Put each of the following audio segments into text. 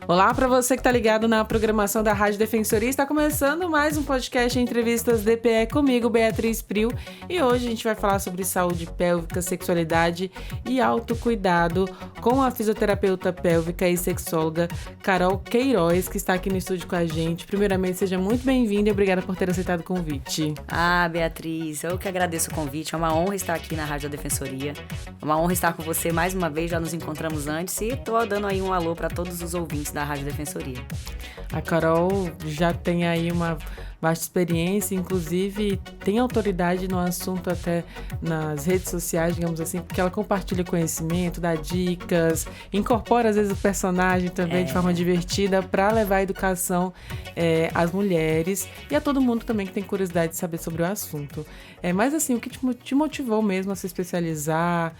Olá para você que está ligado na programação da Rádio Defensoria. Está começando mais um podcast Entrevistas DPE comigo, Beatriz Priu. E hoje a gente vai falar sobre saúde pélvica, sexualidade e autocuidado com a fisioterapeuta pélvica e sexóloga Carol Queiroz, que está aqui no estúdio com a gente. Primeiramente, seja muito bem-vinda e obrigada por ter aceitado o convite. Beatriz, eu que agradeço o convite. É uma honra estar aqui na Rádio Defensoria. É uma honra estar com você mais uma vez. Já nos encontramos antes e estou dando aí um alô para todos os ouvintes da Rádio Defensoria. A Carol já tem aí uma vasta experiência, inclusive tem autoridade no assunto até nas redes sociais, digamos assim, porque ela compartilha conhecimento, dá dicas, incorpora às vezes o personagem também de forma divertida para levar a educação às mulheres e a todo mundo também que tem curiosidade de saber sobre o assunto. Mas assim, o que te motivou mesmo a se especializar,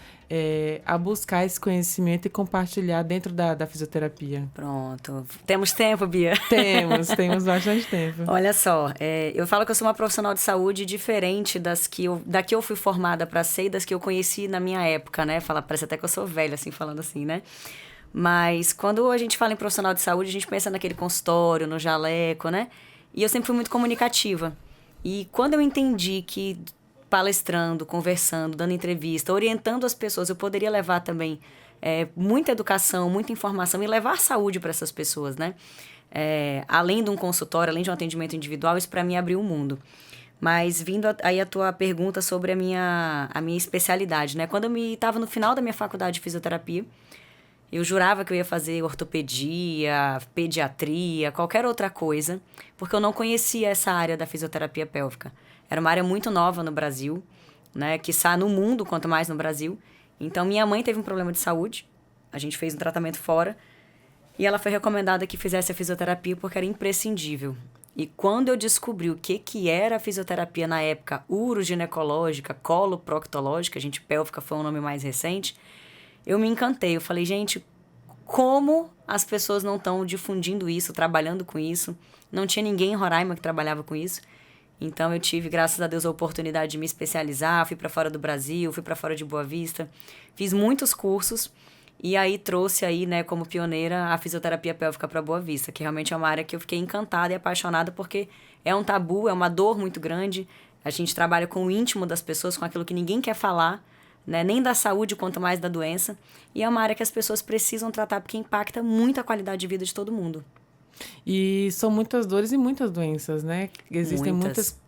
a buscar esse conhecimento e compartilhar dentro da fisioterapia? Pronto. Temos tempo, Bia? Temos bastante tempo. Olha só, eu falo que eu sou uma profissional de saúde diferente da que eu fui formada para ser e das que eu conheci na minha época, né? Parece até que eu sou velha, assim, falando assim, né? Mas quando a gente fala em profissional de saúde, a gente pensa naquele consultório, no jaleco, né? E eu sempre fui muito comunicativa. E quando eu entendi que palestrando, conversando, dando entrevista, orientando as pessoas, eu poderia levar também muita educação, muita informação e levar saúde para essas pessoas, né? Além de um consultório, além de um atendimento individual, isso para mim abriu o mundo. Mas vindo aí a tua pergunta sobre a minha especialidade, né? Quando eu estava no final da minha faculdade de fisioterapia, eu jurava que eu ia fazer ortopedia, pediatria, qualquer outra coisa, porque eu não conhecia essa área da fisioterapia pélvica. Era uma área muito nova no Brasil, né? Quiçá no mundo, quanto mais no Brasil. Então, minha mãe teve um problema de saúde, a gente fez um tratamento fora, e ela foi recomendada que fizesse a fisioterapia porque era imprescindível. E quando eu descobri o que era a fisioterapia na época, uroginecológica, coloproctológica, pélvica foi um nome mais recente, eu me encantei. Eu falei, gente, como as pessoas não estão difundindo isso, trabalhando com isso? Não tinha ninguém em Roraima que trabalhava com isso. Então eu tive, graças a Deus, a oportunidade de me especializar, fui para fora do Brasil, fui para fora de Boa Vista, fiz muitos cursos e aí trouxe aí, né, como pioneira a fisioterapia pélvica para Boa Vista, que realmente é uma área que eu fiquei encantada e apaixonada porque é um tabu, é uma dor muito grande. A gente trabalha com o íntimo das pessoas, com aquilo que ninguém quer falar, né, nem da saúde quanto mais da doença, e é uma área que as pessoas precisam tratar porque impacta muito a qualidade de vida de todo mundo. E são muitas dores e muitas doenças, né? Existem muitas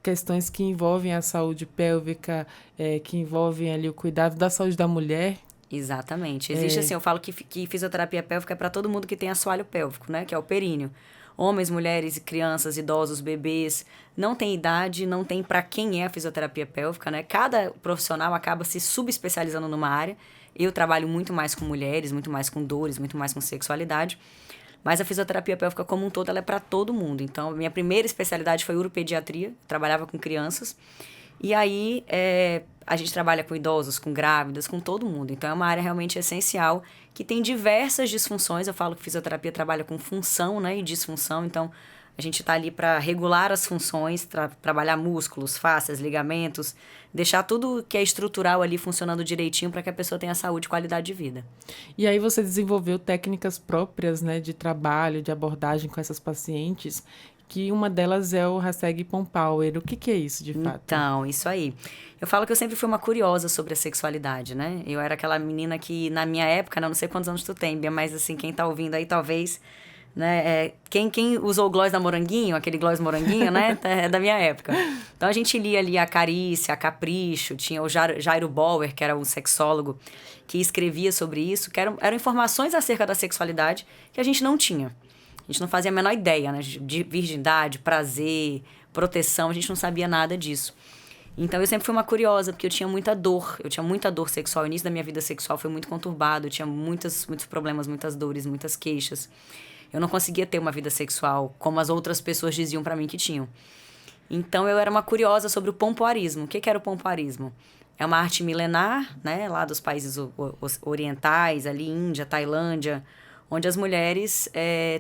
questões que envolvem a saúde pélvica, que envolvem ali o cuidado da saúde da mulher. Exatamente. Existe assim, eu falo que fisioterapia pélvica é para todo mundo que tem assoalho pélvico, né? Que é o períneo. Homens, mulheres, crianças, idosos, bebês, não tem idade, não tem para quem é a fisioterapia pélvica, né? Cada profissional acaba se subespecializando numa área. Eu trabalho muito mais com mulheres, muito mais com dores, muito mais com sexualidade. Mas a fisioterapia pélvica como um todo, ela é para todo mundo. Então, minha primeira especialidade foi uropediatria, trabalhava com crianças. E aí, a gente trabalha com idosos, com grávidas, com todo mundo. Então, é uma área realmente essencial, que tem diversas disfunções. Eu falo que fisioterapia trabalha com função, né, e disfunção. Então, a gente está ali para regular as funções, trabalhar músculos, fáscias, ligamentos, deixar tudo que é estrutural ali funcionando direitinho para que a pessoa tenha saúde e qualidade de vida. E aí você desenvolveu técnicas próprias, né, de trabalho, de abordagem com essas pacientes, que uma delas é o Hashtag Pompower. O que é isso, de fato? Então, isso aí. Eu falo que eu sempre fui uma curiosa sobre a sexualidade, né? Eu era aquela menina que, na minha época, não sei quantos anos tu tem, Bia, mas assim, quem tá ouvindo aí, talvez, né? Quem usou o gloss da Moranguinho, aquele gloss Moranguinho, né? É da minha época. Então, a gente lia ali a Carícia, a Capricho, tinha o Jairo Bauer, que era um sexólogo, que escrevia sobre isso, que eram informações acerca da sexualidade que a gente não tinha. A gente não fazia a menor ideia, né? De virgindade, prazer, proteção, a gente não sabia nada disso. Então, eu sempre fui uma curiosa, porque eu tinha muita dor sexual. O início da minha vida sexual foi muito conturbado, eu tinha muitos problemas, muitas dores, muitas queixas. Eu não conseguia ter uma vida sexual como as outras pessoas diziam pra mim que tinham. Então, eu era uma curiosa sobre o pompoarismo. O que era o pompoarismo? É uma arte milenar, né? Lá dos países orientais, ali Índia, Tailândia, onde as mulheres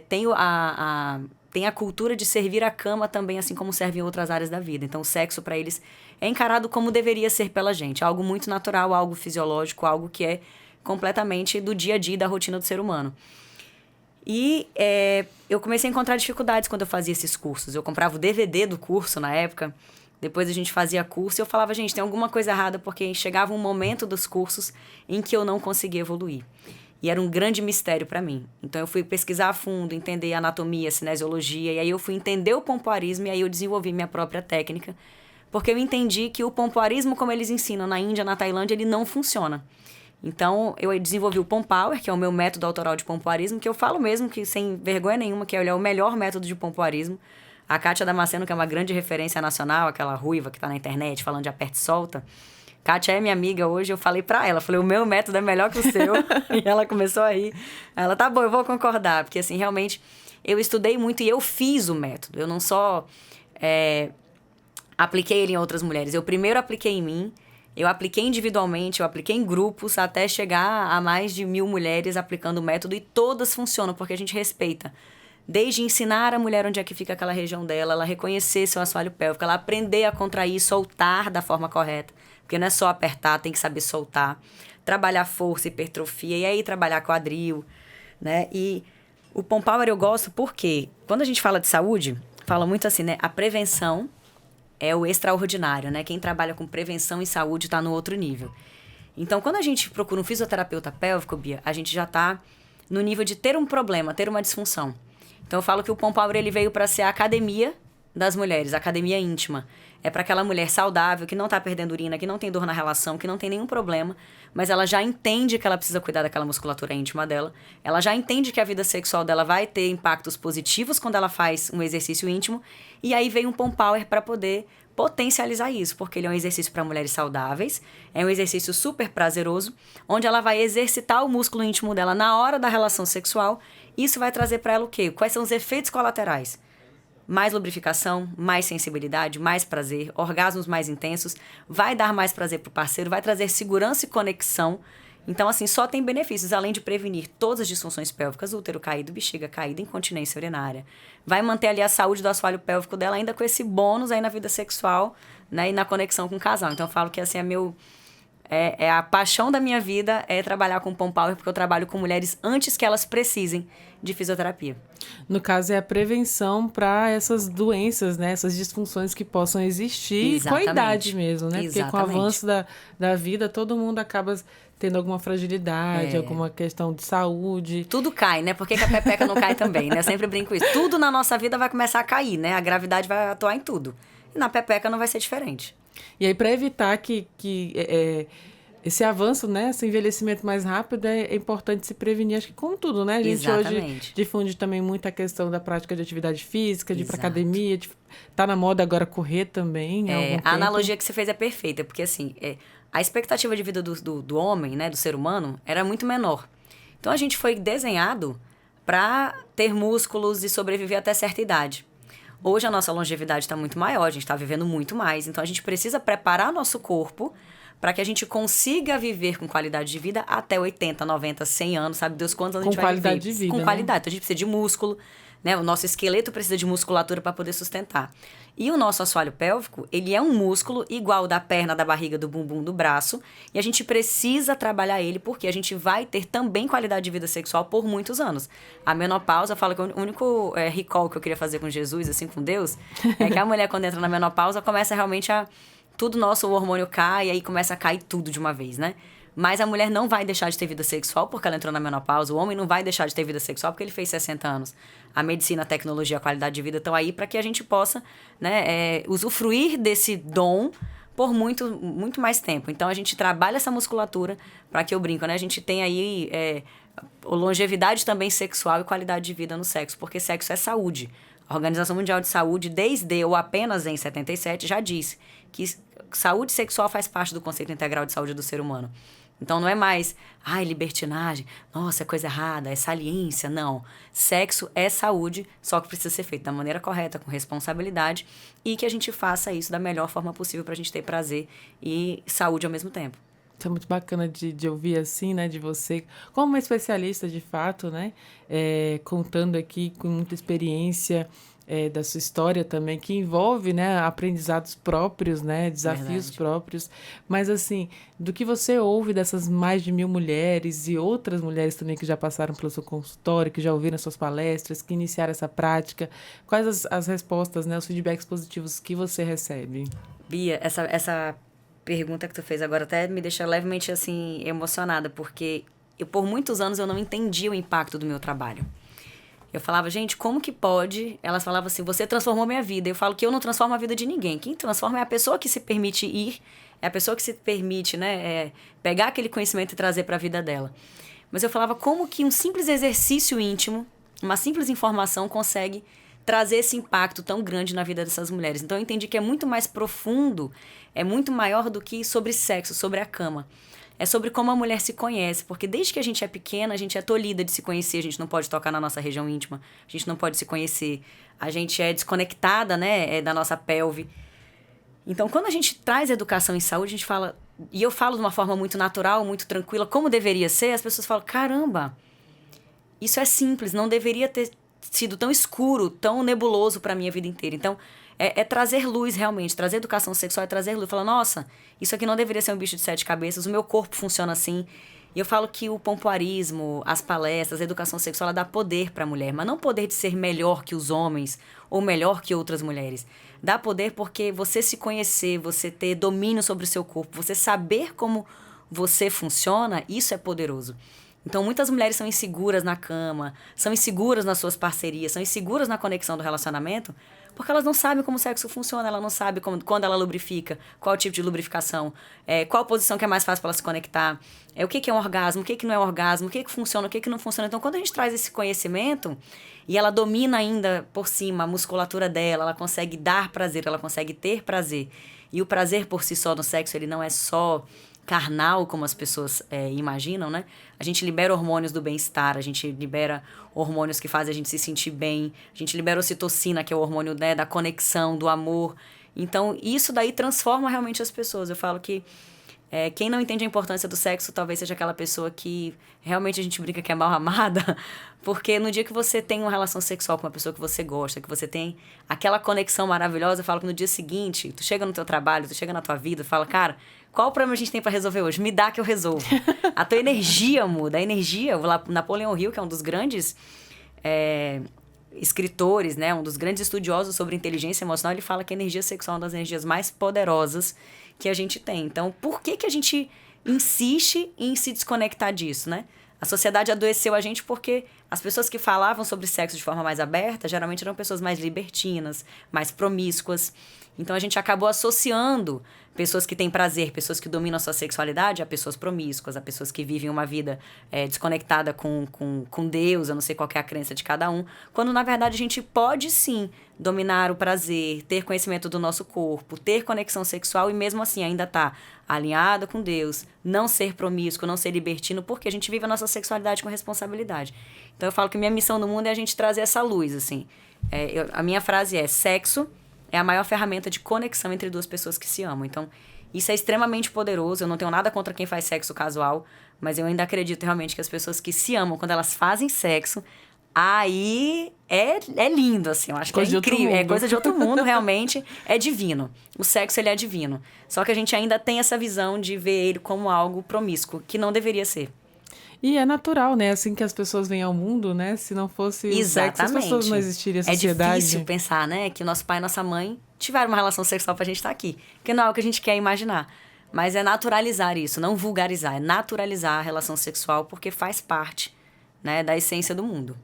têm a cultura de servir a cama também, assim como servem em outras áreas da vida. Então, o sexo, para eles, é encarado como deveria ser pela gente. Algo muito natural, algo fisiológico, algo que é completamente do dia a dia, da rotina do ser humano. E eu comecei a encontrar dificuldades quando eu fazia esses cursos. Eu comprava o DVD do curso na época, depois a gente fazia curso e eu falava, gente, tem alguma coisa errada, porque chegava um momento dos cursos em que eu não conseguia evoluir. E era um grande mistério para mim. Então eu fui pesquisar a fundo, entender anatomia, cinesiologia, e aí eu fui entender o pompoarismo e aí eu desenvolvi minha própria técnica, porque eu entendi que o pompoarismo, como eles ensinam na Índia, na Tailândia, ele não funciona. Então, eu desenvolvi o Pompower, que é o meu método autoral de pompoarismo, que eu falo mesmo que, sem vergonha nenhuma, que ele é o melhor método de pompoarismo. A Kátia Damasceno, que é uma grande referência nacional, aquela ruiva que tá na internet falando de aperta e solta. Kátia é minha amiga hoje, eu falei pra ela, falei, o meu método é melhor que o seu. E ela começou a rir. Ela, tá bom, eu vou concordar, porque assim, realmente, eu estudei muito e eu fiz o método. Eu não só apliquei ele em outras mulheres, eu primeiro apliquei em mim, eu apliquei individualmente, eu apliquei em grupos, até chegar a mais de 1.000 mulheres aplicando o método, e todas funcionam, porque a gente respeita. Desde ensinar a mulher onde é que fica aquela região dela, ela reconhecer seu assoalho pélvico, ela aprender a contrair, soltar da forma correta, porque não é só apertar, tem que saber soltar. Trabalhar força, hipertrofia, e aí trabalhar quadril, né? E o Pompower eu gosto porque, quando a gente fala de saúde, fala muito assim, né? A prevenção é o extraordinário, né? Quem trabalha com prevenção e saúde está no outro nível. Então, quando a gente procura um fisioterapeuta pélvico, Bia, a gente já está no nível de ter um problema, ter uma disfunção. Então, eu falo que o Pompower ele veio para ser a academia das mulheres, a academia íntima. É para aquela mulher saudável, que não está perdendo urina, que não tem dor na relação, que não tem nenhum problema, mas ela já entende que ela precisa cuidar daquela musculatura íntima dela. Ela já entende que a vida sexual dela vai ter impactos positivos quando ela faz um exercício íntimo. E aí vem um Pompower para poder potencializar isso, porque ele é um exercício para mulheres saudáveis, é um exercício super prazeroso, onde ela vai exercitar o músculo íntimo dela na hora da relação sexual. Isso vai trazer para ela o quê? Quais são os efeitos colaterais? Mais lubrificação, mais sensibilidade, mais prazer, orgasmos mais intensos, vai dar mais prazer pro parceiro, vai trazer segurança e conexão. Então, assim, só tem benefícios, além de prevenir todas as disfunções pélvicas, útero caído, bexiga caída, incontinência urinária. Vai manter ali a saúde do assoalho pélvico dela, ainda com esse bônus aí na vida sexual, né, e na conexão com o casal. Então, eu falo que, assim, é a paixão da minha vida é trabalhar com Pompower, porque eu trabalho com mulheres antes que elas precisem de fisioterapia. No caso, é a prevenção para essas doenças, né? Essas disfunções que possam existir. Exatamente. Com a idade mesmo, né? Exatamente. Porque com o avanço da vida, todo mundo acaba tendo alguma fragilidade, alguma questão de saúde. Tudo cai, né? Por que a pepeca não cai também, né? Eu sempre brinco isso. Tudo na nossa vida vai começar a cair, né? A gravidade vai atuar em tudo. E na pepeca não vai ser diferente. E aí, para evitar que esse avanço, né, esse envelhecimento mais rápido, é importante se prevenir, acho que com tudo, né? A gente hoje difunde também muito a questão da prática de atividade física, de ir para academia, tá na moda agora correr também. A analogia que você fez é perfeita, porque assim, a expectativa de vida do homem, né, do ser humano, era muito menor. Então a gente foi desenhado para ter músculos e sobreviver até certa idade. Hoje a nossa longevidade está muito maior, a gente está vivendo muito mais, então a gente precisa preparar nosso corpo para que a gente consiga viver com qualidade de vida até 80, 90, 100 anos, sabe Deus quantos anos a gente vai viver. Com qualidade de vida, Com qualidade. Então a gente precisa de músculo, né? O nosso esqueleto precisa de musculatura para poder sustentar. E o nosso assoalho pélvico, ele é um músculo igual ao da perna, da barriga, do bumbum, do braço, e a gente precisa trabalhar ele porque a gente vai ter também qualidade de vida sexual por muitos anos. A menopausa, eu falo que o único recall que eu queria fazer com Jesus, assim, com Deus, é que a mulher, quando entra na menopausa, começa realmente tudo nosso, o hormônio cai, e aí começa a cair tudo de uma vez, né? Mas a mulher não vai deixar de ter vida sexual porque ela entrou na menopausa. O homem não vai deixar de ter vida sexual porque ele fez 60 anos. A medicina, a tecnologia, a qualidade de vida estão aí para que a gente possa, né, usufruir desse dom por muito, muito mais tempo. Então, a gente trabalha essa musculatura para que eu brinco, né? A gente tem aí longevidade também sexual e qualidade de vida no sexo, porque sexo é saúde. A Organização Mundial de Saúde, desde ou apenas em 77, já disse que saúde sexual faz parte do conceito integral de saúde do ser humano. Então, não é mais, libertinagem, nossa, é coisa errada, é saliência. Não. Sexo é saúde, só que precisa ser feito da maneira correta, com responsabilidade, e que a gente faça isso da melhor forma possível para a gente ter prazer e saúde ao mesmo tempo. Isso é muito bacana de ouvir assim, né, de você, como uma especialista de fato, né, contando aqui com muita experiência da sua história também, que envolve, né, aprendizados próprios, né, desafios Verdade. próprios, mas assim, do que você ouve dessas mais de 1.000 mulheres e outras mulheres também que já passaram pelo seu consultório, que já ouviram suas palestras, que iniciaram essa prática, quais as respostas, né, os feedbacks positivos que você recebe? Bia, essa pergunta que tu fez agora até me deixa levemente, assim, emocionada, porque por muitos anos eu não entendia o impacto do meu trabalho. Eu falava, gente, como que pode? Elas falavam assim, você transformou minha vida. Eu falo que eu não transformo a vida de ninguém. Quem transforma é a pessoa que se permite ir, é a pessoa que se permite, né, pegar aquele conhecimento e trazer para a vida dela. Mas eu falava, como que um simples exercício íntimo, uma simples informação consegue trazer esse impacto tão grande na vida dessas mulheres. Então eu entendi que é muito mais profundo, é muito maior do que sobre sexo, sobre a cama. É sobre como a mulher se conhece, porque desde que a gente é pequena, a gente é tolhida de se conhecer, a gente não pode tocar na nossa região íntima, a gente não pode se conhecer, a gente é desconectada, né, da nossa pelve. Então, quando a gente traz educação em saúde, a gente fala, e eu falo de uma forma muito natural, muito tranquila, como deveria ser, as pessoas falam, caramba, isso é simples, não deveria ter sido tão escuro, tão nebuloso para a minha vida inteira. Então, é trazer luz realmente, trazer educação sexual é trazer luz. Falar, nossa, isso aqui não deveria ser um bicho de 7 cabeças, o meu corpo funciona assim. E eu falo que o pompoarismo, as palestras, a educação sexual, ela dá poder para a mulher, mas não poder de ser melhor que os homens ou melhor que outras mulheres. Dá poder porque você se conhecer, você ter domínio sobre o seu corpo, você saber como você funciona, isso é poderoso. Então, muitas mulheres são inseguras na cama, são inseguras nas suas parcerias, são inseguras na conexão do relacionamento, porque elas não sabem como o sexo funciona, ela não sabe quando ela lubrifica, qual tipo de lubrificação, qual posição que é mais fácil para ela se conectar, o que é um orgasmo, o que não é orgasmo, o que funciona, o que não funciona. Então, quando a gente traz esse conhecimento e ela domina ainda por cima a musculatura dela, ela consegue dar prazer, ela consegue ter prazer. E o prazer por si só no sexo, ele não é só carnal, como as pessoas imaginam, né? A gente libera hormônios do bem-estar, a gente libera hormônios que fazem a gente se sentir bem, a gente libera ocitocina, que é o hormônio, né, da conexão, do amor. Então, isso daí transforma realmente as pessoas. Eu falo que quem não entende a importância do sexo talvez seja aquela pessoa que realmente a gente brinca que é mal amada, porque no dia que você tem uma relação sexual com uma pessoa que você gosta, que você tem aquela conexão maravilhosa, eu falo que no dia seguinte, tu chega no teu trabalho, tu chega na tua vida, fala, cara, qual problema a gente tem pra resolver hoje? Me dá que eu resolvo. A tua energia muda. A energia, o Napoleon Hill, que é um dos grandes escritores, né, um dos grandes estudiosos sobre inteligência emocional, ele fala que a energia sexual é uma das energias mais poderosas que a gente tem. Então, por que a gente insiste em se desconectar disso, né? A sociedade adoeceu a gente porque as pessoas que falavam sobre sexo de forma mais aberta geralmente eram pessoas mais libertinas, mais promíscuas. Então a gente acabou associando pessoas que têm prazer, pessoas que dominam a sua sexualidade a pessoas promíscuas, a pessoas que vivem uma vida desconectada com Deus, eu não sei qual que é a crença de cada um, quando na verdade a gente pode sim dominar o prazer, ter conhecimento do nosso corpo, ter conexão sexual e mesmo assim ainda tá alinhada com Deus, não ser promíscuo, não ser libertino, porque a gente vive a nossa sexualidade com responsabilidade. Então eu falo que minha missão no mundo é a gente trazer essa luz, assim. A minha frase é: sexo é a maior ferramenta de conexão entre duas pessoas que se amam. Então, isso é extremamente poderoso. Eu não tenho nada contra quem faz sexo casual, mas eu ainda acredito realmente que as pessoas que se amam, quando elas fazem sexo, aí é lindo, assim. Eu acho que é incrível. É coisa de outro mundo, realmente. É divino. O sexo, ele é divino. Só que a gente ainda tem essa visão de ver ele como algo promíscuo, que não deveria ser. E é natural, né? Assim que as pessoas vêm ao mundo, né? Se não fosse o sexo, as pessoas não existiriam, a sociedade. É difícil pensar, né? Que nosso pai e nossa mãe tiveram uma relação sexual pra gente estar aqui. Porque não é o que a gente quer imaginar. Mas é naturalizar isso, não vulgarizar. É naturalizar a relação sexual porque faz parte, né, da essência do mundo.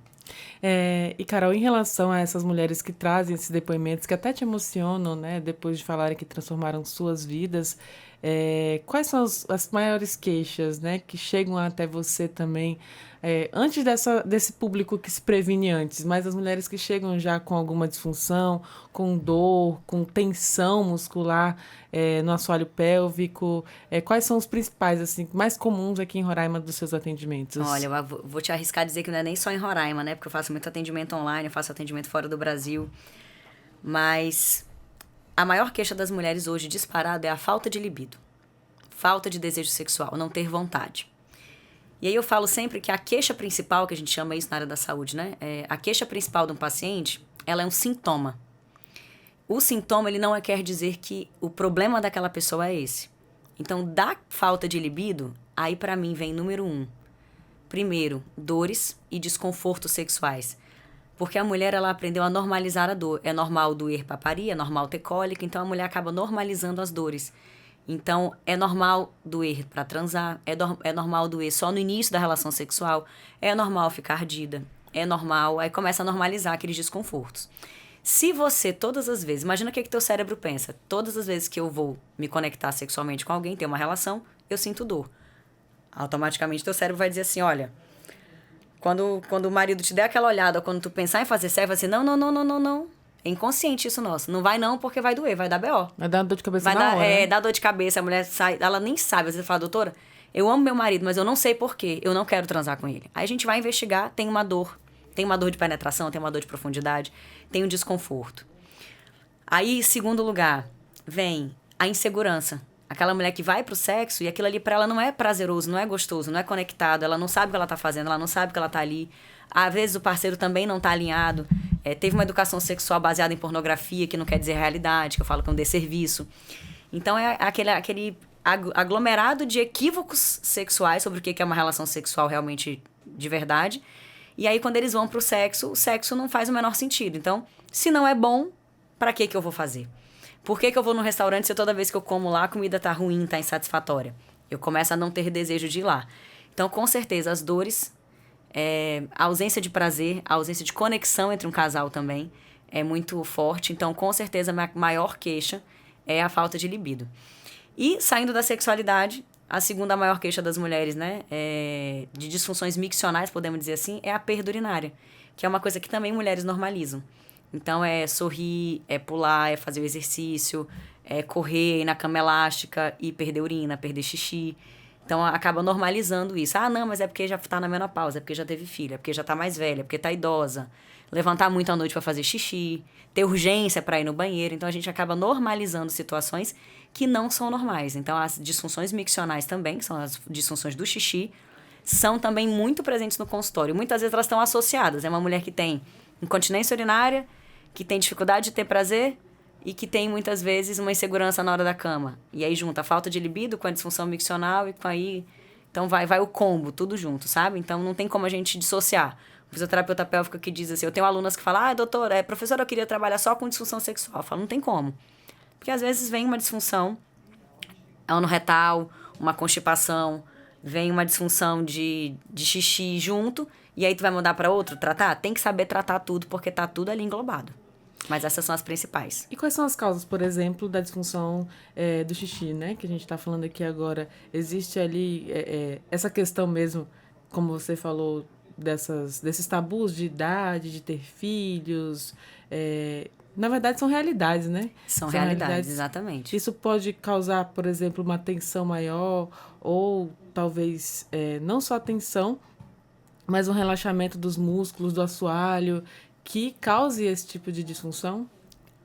E, Carol, em relação a essas mulheres que trazem esses depoimentos, que até te emocionam, né? Depois de falarem que transformaram suas vidas, quais são as maiores queixas, né, que chegam até você também, antes desse público que se previne antes, mas as mulheres que chegam já com alguma disfunção, com dor, com tensão muscular no assoalho pélvico, quais são os principais, assim, mais comuns aqui em Roraima dos seus atendimentos? Olha, eu vou te arriscar a dizer que não é nem só em Roraima, né, porque eu faço muito atendimento online, eu faço atendimento fora do Brasil, mas a maior queixa das mulheres hoje, disparado, é a falta de libido. falta de desejo sexual, não ter vontade. E aí eu falo sempre que a queixa principal, que a gente chama isso na área da saúde, né? A queixa principal de um paciente, ela é um sintoma. O sintoma, ele não quer dizer que o problema daquela pessoa é esse. Então, da falta de libido, aí pra mim vem número 1. Primeiro, dores e desconfortos sexuais. Porque a mulher, ela aprendeu a normalizar a dor. É normal doer pra parir, é normal ter cólica, então a mulher acaba normalizando as dores. Então, é normal doer para transar, é normal doer só no início da relação sexual, é normal ficar ardida, é normal, aí começa a normalizar aqueles desconfortos. Se você, todas as vezes, imagina o que teu cérebro pensa, todas as vezes que eu vou me conectar sexualmente com alguém, ter uma relação, eu sinto dor. Automaticamente teu cérebro vai dizer assim, olha, quando o marido te der aquela olhada, quando tu pensar em fazer sexo, vai dizer, não. É inconsciente isso nosso. Não vai não, porque vai doer, vai dar BO. Vai dar dor de cabeça na hora, né? Dá dor de cabeça, a mulher sai, ela nem sabe. Às vezes fala, doutora, eu amo meu marido, mas eu não sei por quê, eu não quero transar com ele. Aí a gente vai investigar, tem uma dor de penetração, tem uma dor de profundidade, tem um desconforto. Aí, segundo lugar, vem a insegurança. Aquela mulher que vai pro sexo e aquilo ali pra ela não é prazeroso, não é gostoso, não é conectado, ela não sabe o que ela tá fazendo, ela não sabe que ela tá ali. Às vezes o parceiro também não tá alinhado. Teve uma educação sexual baseada em pornografia, que não quer dizer realidade, que eu falo que é um desserviço. Então é aquele aglomerado de equívocos sexuais sobre o que é uma relação sexual realmente de verdade. E aí quando eles vão pro sexo, o sexo não faz o menor sentido. Então, se não é bom, pra que eu vou fazer? Por que eu vou no restaurante se toda vez que eu como lá a comida tá ruim, tá insatisfatória? Eu começo a não ter desejo de ir lá. Então, com certeza, as dores, a ausência de prazer, a ausência de conexão entre um casal também é muito forte. Então, com certeza, a maior queixa é a falta de libido. E, saindo da sexualidade, a segunda maior queixa das mulheres, né, de disfunções miccionais, podemos dizer assim, é a perda urinária, que é uma coisa que também mulheres normalizam. Então, é sorrir, é pular, é fazer o exercício, é correr, ir na cama elástica e perder urina, perder xixi. Então, acaba normalizando isso. Ah, não, mas é porque já tá na menopausa, é porque já teve filha, é porque já tá mais velha, é porque tá idosa. Levantar muito à noite para fazer xixi, ter urgência para ir no banheiro. Então, a gente acaba normalizando situações que não são normais. Então, as disfunções miccionais também, que são as disfunções do xixi, são também muito presentes no consultório. Muitas vezes elas estão associadas. É uma mulher que tem incontinência urinária, que tem dificuldade de ter prazer e que tem, muitas vezes, uma insegurança na hora da cama. E aí junta a falta de libido com a disfunção miccional e com aí... Então vai o combo, tudo junto, sabe? Então não tem como a gente dissociar. O fisioterapeuta pélvico que diz assim... Eu tenho alunas que falam, doutora, professora, eu queria trabalhar só com disfunção sexual. Eu falo, não tem como. Porque às vezes vem uma disfunção anorretal, uma constipação, vem uma disfunção de xixi junto, e aí tu vai mudar para outro, tratar? Tem que saber tratar tudo, porque tá tudo ali englobado. Mas essas são as principais. E quais são as causas, por exemplo, da disfunção do xixi, né? Que a gente está falando aqui agora. Existe ali essa questão mesmo, como você falou, desses tabus de idade, de ter filhos. Na verdade, são realidades, né? São realidades, exatamente. Isso pode causar, por exemplo, uma tensão maior ou talvez não só tensão, mas um relaxamento dos músculos, do assoalho, que cause esse tipo de disfunção?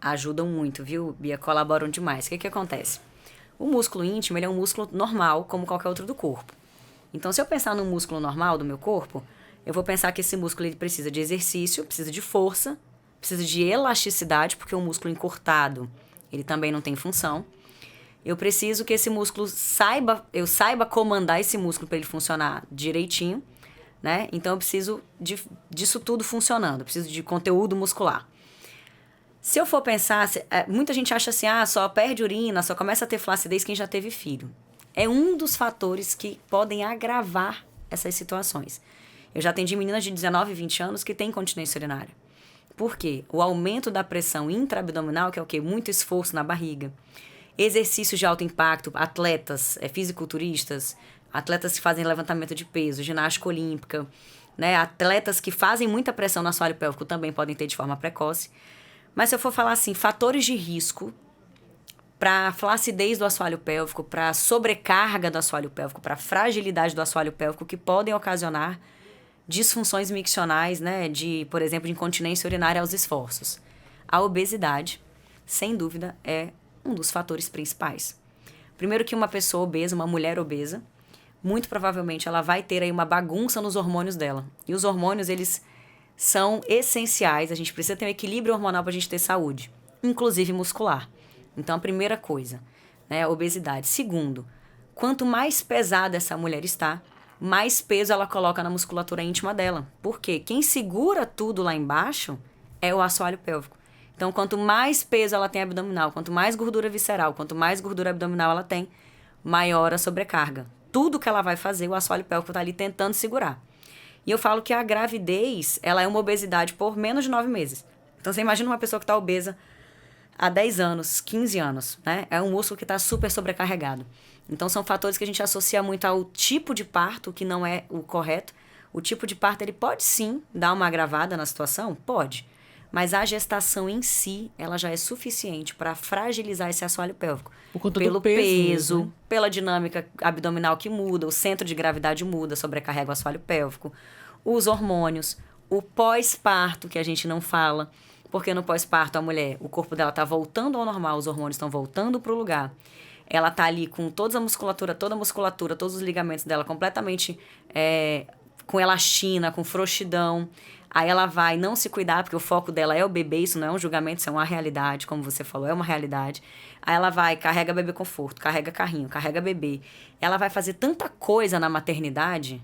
Ajudam muito, viu, Bia? Colaboram demais. O que acontece? O músculo íntimo, ele é um músculo normal, como qualquer outro do corpo. Então, se eu pensar no músculo normal do meu corpo, eu vou pensar que esse músculo ele precisa de exercício, precisa de força, precisa de elasticidade, porque o músculo encurtado, ele também não tem função. Eu preciso que esse músculo eu saiba comandar esse músculo para ele funcionar direitinho, né? Então, eu preciso disso tudo funcionando. Eu preciso de conteúdo muscular. Se eu for pensar... muita gente acha assim, só perde urina, só começa a ter flacidez quem já teve filho. É um dos fatores que podem agravar essas situações. Eu já atendi meninas de 19 e 20 anos que têm incontinência urinária. Por quê? O aumento da pressão intraabdominal, que é o quê? Muito esforço na barriga. Exercícios de alto impacto, atletas, fisiculturistas... Atletas que fazem levantamento de peso, ginástica olímpica, né? Atletas que fazem muita pressão no assoalho pélvico também podem ter de forma precoce. Mas se eu for falar assim, fatores de risco para flacidez do assoalho pélvico, para sobrecarga do assoalho pélvico, para fragilidade do assoalho pélvico, que podem ocasionar disfunções miccionais, né? Por exemplo, de incontinência urinária aos esforços. A obesidade, sem dúvida, é um dos fatores principais. Primeiro que uma pessoa obesa, uma mulher obesa, muito provavelmente ela vai ter aí uma bagunça nos hormônios dela. E os hormônios, eles são essenciais. A gente precisa ter um equilíbrio hormonal para a gente ter saúde, inclusive muscular. Então, a primeira coisa, né, a obesidade. Segundo, quanto mais pesada essa mulher está, mais peso ela coloca na musculatura íntima dela. Por quê? Quem segura tudo lá embaixo é o assoalho pélvico. Então, quanto mais peso ela tem abdominal, quanto mais gordura visceral, quanto mais gordura abdominal ela tem, maior a sobrecarga. Tudo que ela vai fazer, o assoalho pélvico está ali tentando segurar. E eu falo que a gravidez, ela é uma obesidade por menos de 9 meses. Então, você imagina uma pessoa que está obesa há 10 anos, 15 anos, né? É um músculo que está super sobrecarregado. Então, são fatores que a gente associa muito ao tipo de parto, que não é o correto. O tipo de parto, ele pode sim dar uma agravada na situação? Pode. Mas a gestação em si, ela já é suficiente para fragilizar esse assoalho pélvico. Por conta pelo do peso, peso, né? pela dinâmica abdominal que muda, o centro de gravidade muda, sobrecarrega o assoalho pélvico, os hormônios, o pós-parto, que a gente não fala, porque no pós-parto a mulher, o corpo dela está voltando ao normal, os hormônios estão voltando para o lugar. Ela tá ali com toda a musculatura, todos os ligamentos dela completamente com elastina, com frouxidão. Aí ela vai não se cuidar, porque o foco dela é o bebê, isso não é um julgamento, isso é uma realidade, como você falou, é uma realidade. Aí ela vai, carrega bebê conforto, carrega carrinho, carrega bebê. Ela vai fazer tanta coisa na maternidade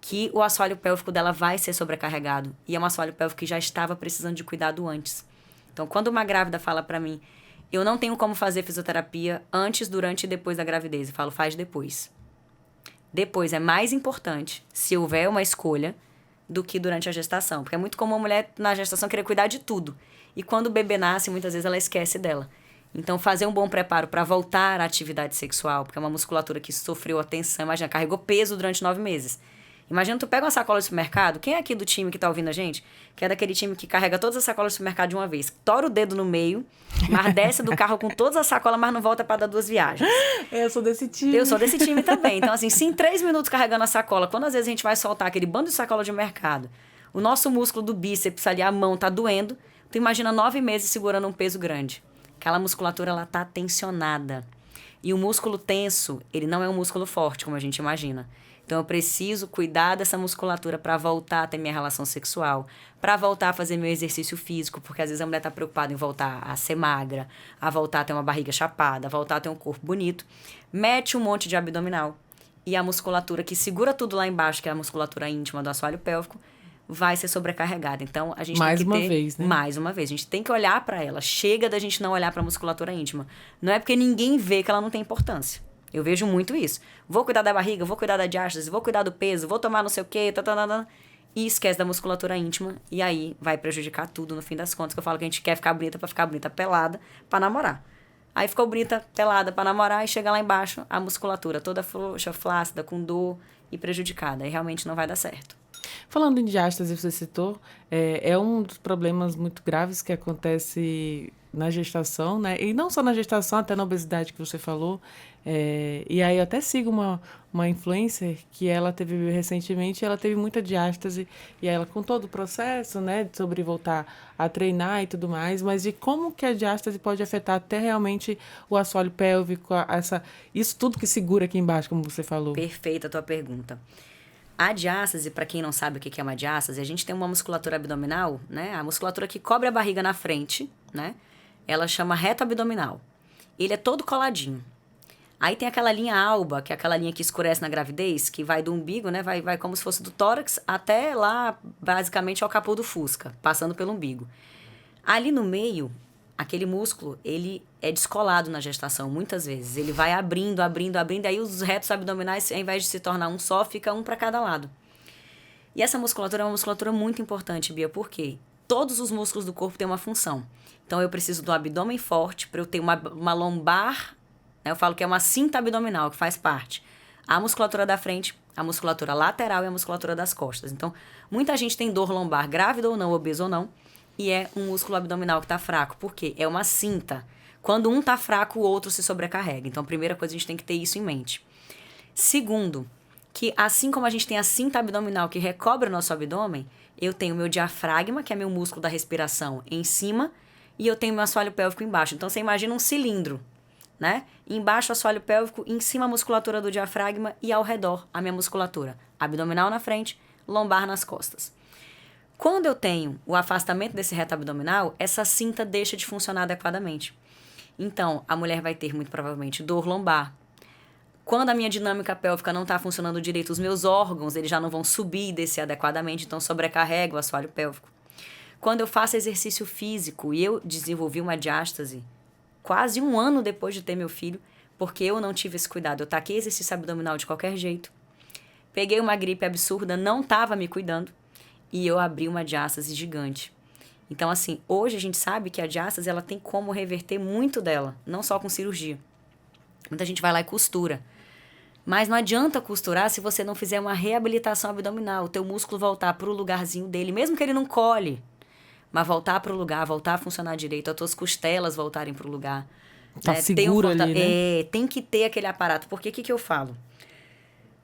que o assoalho pélvico dela vai ser sobrecarregado. E é um assoalho pélvico que já estava precisando de cuidado antes. Então, quando uma grávida fala pra mim, eu não tenho como fazer fisioterapia antes, durante e depois da gravidez, eu falo, faz depois. Depois é mais importante, se houver uma escolha, do que durante a gestação. Porque é muito comum a mulher, na gestação, querer cuidar de tudo. E quando o bebê nasce, muitas vezes ela esquece dela. Então, fazer um bom preparo para voltar à atividade sexual, porque é uma musculatura que sofreu a tensão, imagina, carregou peso durante 9 meses. Imagina, tu pega uma sacola de supermercado, quem é aqui do time que tá ouvindo a gente? Que é daquele time que carrega todas as sacolas de supermercado de uma vez. Tora o dedo no meio, mas desce do carro com todas as sacolas, mas não volta para dar 2 viagens. Eu sou desse time. Eu sou desse time também. Então, assim, se em 3 minutos carregando a sacola, quando às vezes a gente vai soltar aquele bando de sacola de mercado, o nosso músculo do bíceps ali, a mão tá doendo, tu imagina 9 meses segurando um peso grande. Aquela musculatura, ela tá tensionada. E o músculo tenso, ele não é um músculo forte, como a gente imagina. Então, eu preciso cuidar dessa musculatura para voltar a ter minha relação sexual, para voltar a fazer meu exercício físico, porque às vezes a mulher está preocupada em voltar a ser magra, a voltar a ter uma barriga chapada, a voltar a ter um corpo bonito. Mete um monte de abdominal. E a musculatura que segura tudo lá embaixo, que é a musculatura íntima do assoalho pélvico, vai ser sobrecarregada. Então, a gente Mais tem que uma ter... vez, né? Mais uma vez. A gente tem que olhar para ela. Chega da gente não olhar para a musculatura íntima. Não é porque ninguém vê que ela não tem importância. Eu vejo muito isso. Vou cuidar da barriga, vou cuidar da diástase, vou cuidar do peso, vou tomar não sei o quê, e esquece da musculatura íntima. E aí vai prejudicar tudo no fim das contas. Que eu falo que a gente quer ficar bonita pra ficar bonita pelada pra namorar. Aí ficou bonita pelada pra namorar e chega lá embaixo a musculatura toda frouxa, flácida, com dor e prejudicada. Aí realmente não vai dar certo. Falando em diástase, você citou, é um dos problemas muito graves que acontece na gestação, né? E não só na gestação, até na obesidade que você falou. E aí eu até sigo uma influencer que ela teve recentemente, ela teve muita diástase, e ela com todo o processo, né, sobre voltar a treinar e tudo mais, mas de como que a diástase pode afetar até realmente o assoalho pélvico, isso tudo que segura aqui embaixo, como você falou. Perfeita a tua pergunta. A diástase, para quem não sabe o que é uma diástase, a gente tem uma musculatura abdominal, né? A musculatura que cobre a barriga na frente, né? Ela chama reto abdominal. Ele é todo coladinho. Aí tem aquela linha alba, que é aquela linha que escurece na gravidez, que vai do umbigo, né? Vai como se fosse do tórax até lá, basicamente, ao capô do Fusca, passando pelo umbigo. Ali no meio, aquele músculo, ele é descolado na gestação, muitas vezes. Ele vai abrindo, e aí os retos abdominais, ao invés de se tornar um só, fica um para cada lado. E essa musculatura é uma musculatura muito importante, Bia, por quê? Todos os músculos do corpo têm uma função. Então, eu preciso do abdômen forte para eu ter uma lombar, né? Eu falo que é uma cinta abdominal, que faz parte. A musculatura da frente, a musculatura lateral e a musculatura das costas. Então, muita gente tem dor lombar, grávida ou não, obesa ou não, e é um músculo abdominal que está fraco. Por quê? É uma cinta. Quando um está fraco, o outro se sobrecarrega. Então, a primeira coisa, a gente tem que ter isso em mente. Segundo, que assim como a gente tem a cinta abdominal que recobre o nosso abdômen, eu tenho o meu diafragma, que é meu músculo da respiração, em cima, e eu tenho meu assoalho pélvico embaixo. Então, você imagina um cilindro. né? Embaixo, assoalho pélvico, em cima a musculatura do diafragma e ao redor a minha musculatura. Abdominal na frente, lombar nas costas. Quando eu tenho o afastamento desse reto abdominal, essa cinta deixa de funcionar adequadamente. Então, a mulher vai ter muito provavelmente dor lombar. Quando a minha dinâmica pélvica não está funcionando direito, os meus órgãos eles já não vão subir e descer adequadamente, então sobrecarrega o assoalho pélvico. Quando eu faço exercício físico e eu desenvolvi uma diástase quase 1 ano depois de ter meu filho, porque eu não tive esse cuidado. Eu taquei exercício abdominal de qualquer jeito. Peguei uma gripe absurda, não estava me cuidando. E eu abri uma diástase gigante. Então, assim, hoje a gente sabe que a diástase ela tem como reverter muito dela, não só com cirurgia. Muita gente vai lá e costura. Mas não adianta costurar se você não fizer uma reabilitação abdominal. O teu músculo voltar para o lugarzinho dele, mesmo que ele não colhe. Mas voltar para o lugar, voltar a funcionar direito, as tuas costelas voltarem para o lugar. Tá seguro ali, né? Tem que ter aquele aparato. Porque o que eu falo?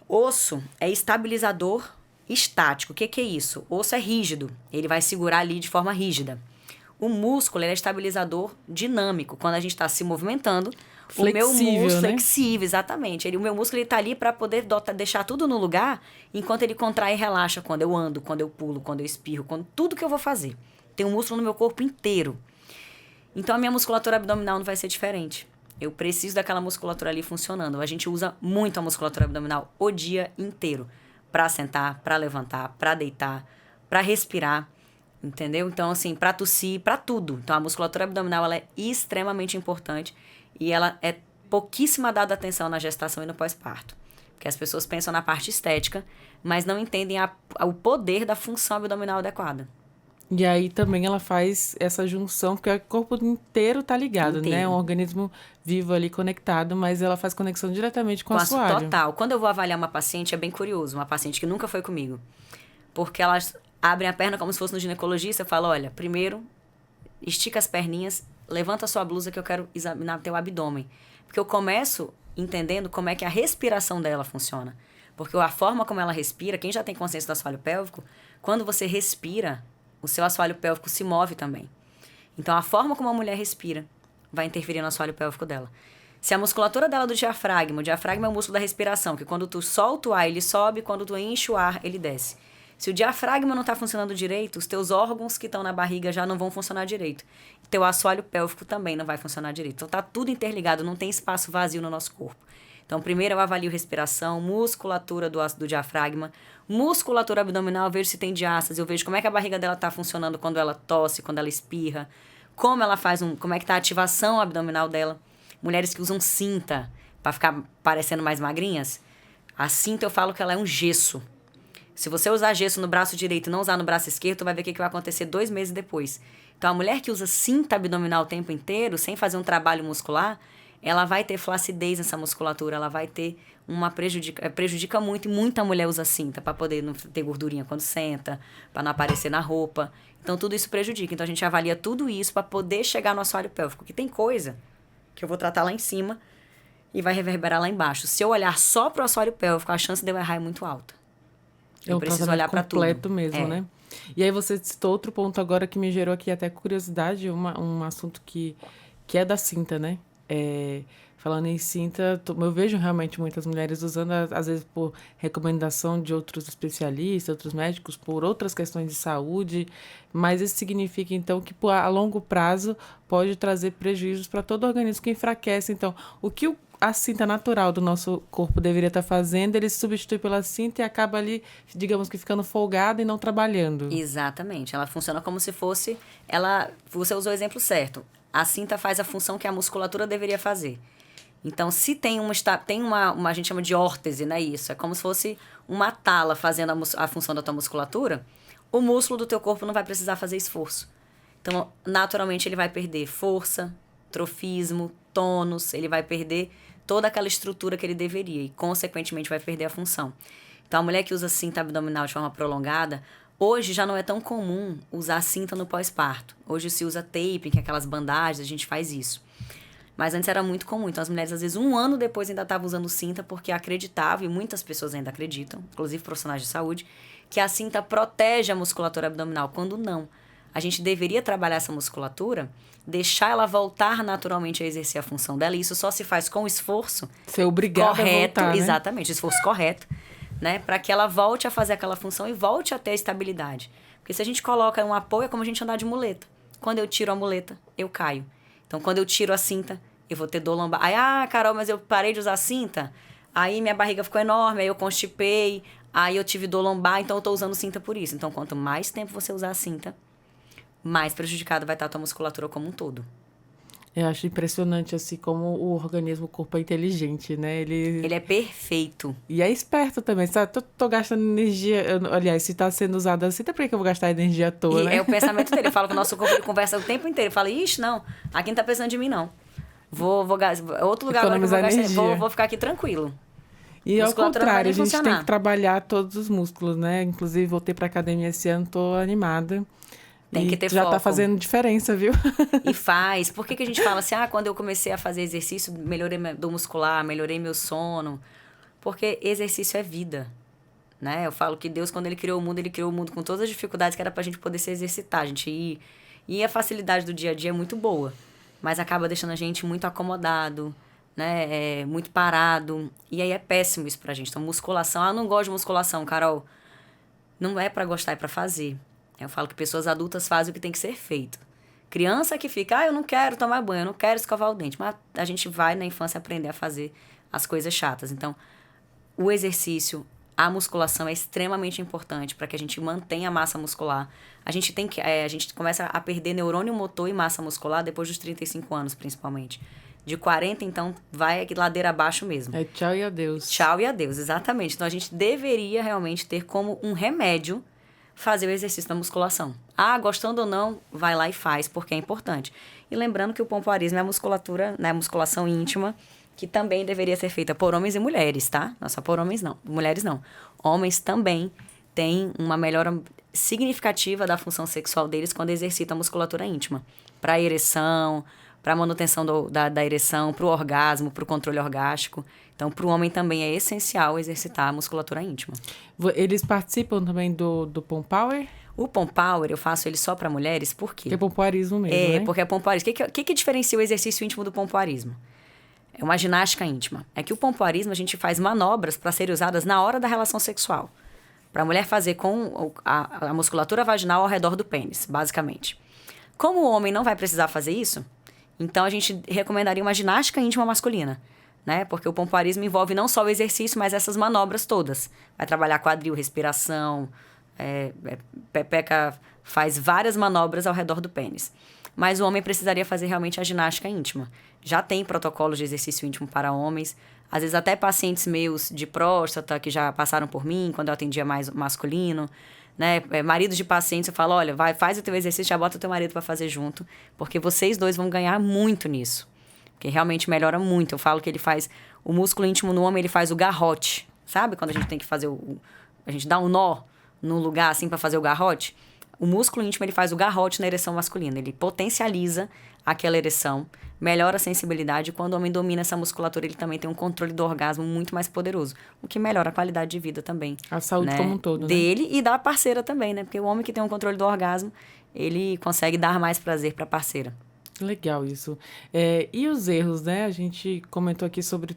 Osso é estabilizador estático. O que é isso? O osso é rígido. Ele vai segurar ali de forma rígida. O músculo ele é estabilizador dinâmico. Quando a gente está se movimentando, flexível, o meu músculo né? flexível, exatamente. O meu músculo está ali para poder deixar tudo no lugar, enquanto ele contrai e relaxa quando eu ando, quando eu pulo, quando eu espirro, tudo que eu vou fazer. Tem um músculo no meu corpo inteiro. Então, a minha musculatura abdominal não vai ser diferente. Eu preciso daquela musculatura ali funcionando. A gente usa muito a musculatura abdominal o dia inteiro. Para sentar, para levantar, para deitar, para respirar, entendeu? Então, assim, para tossir, para tudo. Então, a musculatura abdominal ela é extremamente importante e ela é pouquíssima dada atenção na gestação e no pós-parto. Porque as pessoas pensam na parte estética, mas não entendem o poder da função abdominal adequada. E aí também ela faz essa junção, porque o corpo inteiro tá ligado, né? É um organismo vivo ali conectado, mas ela faz conexão diretamente com o assoalho. Total. Quando eu vou avaliar uma paciente, é bem curioso. Uma paciente que nunca foi comigo. Porque elas abrem a perna como se fosse no ginecologista. Eu falo, olha, primeiro, estica as perninhas, levanta a sua blusa que eu quero examinar teu abdômen. Porque eu começo entendendo como é que a respiração dela funciona. Porque a forma como ela respira, quem já tem consciência do assoalho pélvico, quando você respira, o seu assoalho pélvico se move também. Então, a forma como a mulher respira vai interferir no assoalho pélvico dela. Se a musculatura dela do diafragma, o diafragma é o músculo da respiração, que quando tu solta o ar, ele sobe, quando tu enche o ar, ele desce. Se o diafragma não está funcionando direito, os teus órgãos que estão na barriga já não vão funcionar direito. Teu assoalho pélvico também não vai funcionar direito. Então, tá tudo interligado, não tem espaço vazio no nosso corpo. Então, primeiro eu avalio respiração, musculatura do diafragma, musculatura abdominal, eu vejo se tem diástase, eu vejo como é que a barriga dela está funcionando quando ela tosse, quando ela espirra, como ela faz como é que está a ativação abdominal dela. Mulheres que usam cinta para ficar parecendo mais magrinhas, a cinta eu falo que ela é um gesso. Se você usar gesso no braço direito e não usar no braço esquerdo, tu vai ver o que vai acontecer 2 meses depois. Então, a mulher que usa cinta abdominal o tempo inteiro, sem fazer um trabalho muscular, ela vai ter flacidez nessa musculatura, ela vai ter prejudica muito, e muita mulher usa cinta para poder não ter gordurinha quando senta, para não aparecer na roupa. Então, tudo isso prejudica. Então, a gente avalia tudo isso para poder chegar no assoalho pélvico, porque tem coisa que eu vou tratar lá em cima e vai reverberar lá embaixo. Se eu olhar só para o assoalho pélvico, a chance de eu errar é muito alta. Eu preciso olhar para tudo. Completo mesmo, né? E aí você citou outro ponto agora que me gerou aqui até curiosidade, um assunto que é da cinta, né? Falando em cinta, eu vejo realmente muitas mulheres usando, às vezes por recomendação de outros especialistas, outros médicos, por outras questões de saúde, mas isso significa, então, que a longo prazo pode trazer prejuízos para todo o organismo, que enfraquece. Então, o que a cinta natural do nosso corpo deveria estar fazendo, ele se substitui pela cinta e acaba ali, digamos que ficando folgada e não trabalhando. Exatamente. Ela funciona como se fosse... Você usou o exemplo certo. A cinta faz a função que a musculatura deveria fazer. Então, se tem uma a gente chama de órtese, né? Isso. É como se fosse uma tala fazendo a função da tua musculatura, o músculo do teu corpo não vai precisar fazer esforço. Então, naturalmente, ele vai perder força, trofismo, tônus, ele vai perder toda aquela estrutura que ele deveria e, consequentemente, vai perder a função. Então, a mulher que usa cinta abdominal de forma prolongada, hoje já não é tão comum usar cinta no pós-parto. Hoje se usa taping, que é aquelas bandagens, a gente faz isso. Mas antes era muito comum. Então, as mulheres, às vezes, 1 ano depois ainda estavam usando cinta porque acreditavam, e muitas pessoas ainda acreditam, inclusive profissionais de saúde, que a cinta protege a musculatura abdominal, quando não. a gente deveria trabalhar essa musculatura, deixar ela voltar naturalmente a exercer a função dela, e isso só se faz com o esforço Ser obrigada correto, a voltar, né? exatamente, esforço correto, né? Para que ela volte a fazer aquela função e volte a ter a estabilidade. Porque se a gente coloca um apoio, é como a gente andar de muleta. Quando eu tiro a muleta, eu caio. Então, quando eu tiro a cinta, eu vou ter dor lombar. Aí, Carol, mas eu parei de usar a cinta, aí minha barriga ficou enorme, aí eu constipei, aí eu tive dor lombar, então eu tô usando cinta por isso. Então, quanto mais tempo você usar a cinta, mais prejudicada vai estar a tua musculatura como um todo. Eu acho impressionante, assim, como o organismo, o corpo é inteligente, né? Ele é perfeito. E é esperto também, sabe? Tô gastando energia... aliás, se tá sendo usado assim, até por que eu vou gastar energia à toa, E né? é o pensamento dele. Eu falo que o nosso corpo ele conversa o tempo inteiro. Ele fala, ixi, não, aqui não tá pensando de mim, não. Vou gastar... Outro lugar agora que eu vou gastar... Vou ficar aqui tranquilo. E ao contrário, a gente funcionar. tem que trabalhar todos os músculos, né? Inclusive, voltei pra academia esse ano, tô animada. Tem que ter já foco. Tá fazendo diferença, viu? E faz. Por que a gente fala assim, quando eu comecei a fazer exercício, melhorei do muscular, melhorei meu sono? Porque exercício é vida, né? Eu falo que Deus, quando ele criou o mundo com todas as dificuldades que era pra gente poder se exercitar, a gente ir. E a facilidade do dia a dia é muito boa, mas acaba deixando a gente muito acomodado, né? Muito parado. E aí é péssimo isso pra gente. Então, musculação, eu não gosto de musculação, Carol. Não é pra gostar, é pra fazer. Eu falo que pessoas adultas fazem o que tem que ser feito. Criança que fica, eu não quero tomar banho, eu não quero escovar o dente. Mas a gente vai na infância aprender a fazer as coisas chatas. Então, o exercício, a musculação é extremamente importante para que a gente mantenha a massa muscular. A gente começa a perder neurônio motor e massa muscular depois dos 35 anos, principalmente. De 40, então, vai ladeira abaixo mesmo. É tchau e adeus. Tchau e adeus, exatamente. Então, a gente deveria realmente ter como um remédio fazer o exercício da musculação. Gostando ou não, vai lá e faz, porque é importante. E lembrando que o pompoarismo é a musculatura, né, a musculação íntima, que também deveria ser feita por homens e mulheres, tá? Não só por homens, não. Mulheres, não. Homens também têm uma melhora significativa da função sexual deles quando exercitam a musculatura íntima. Para ereção, para manutenção da ereção, para o orgasmo, para o controle orgástico. Então, para o homem também é essencial exercitar a musculatura íntima. Eles participam também do Pom Power? O Pom Power, eu faço ele só para mulheres, por quê? É pompoarismo mesmo, né? Porque é pompoarismo. O que diferencia o exercício íntimo do pompoarismo? É uma ginástica íntima. É que o pompoarismo, a gente faz manobras para serem usadas na hora da relação sexual. Para a mulher fazer com a musculatura vaginal ao redor do pênis, basicamente. Como o homem não vai precisar fazer isso, então a gente recomendaria uma ginástica íntima masculina, né? Porque o pompoarismo envolve não só o exercício, mas essas manobras todas. Vai trabalhar quadril, respiração, Pepeca faz várias manobras ao redor do pênis. Mas o homem precisaria fazer realmente a ginástica íntima. Já tem protocolos de exercício íntimo para homens. Às vezes até pacientes meus de próstata que já passaram por mim, quando eu atendia mais masculino, né? Maridos de pacientes, eu falo, olha, faz o teu exercício, já bota o teu marido para fazer junto, porque vocês dois vão ganhar muito nisso. Porque realmente melhora muito. Eu falo que ele faz o músculo íntimo no homem, ele faz o garrote. Sabe quando a gente tem que fazer a gente dá um nó no lugar assim para fazer o garrote? O músculo íntimo, ele faz o garrote na ereção masculina. Ele potencializa aquela ereção, melhora a sensibilidade. E quando o homem domina essa musculatura, ele também tem um controle do orgasmo muito mais poderoso. O que melhora a qualidade de vida também. A saúde, né? Como um todo, né? Dele e da parceira também, né? Porque o homem que tem um controle do orgasmo, ele consegue dar mais prazer para a parceira. Legal isso. E os erros, né? A gente comentou aqui sobre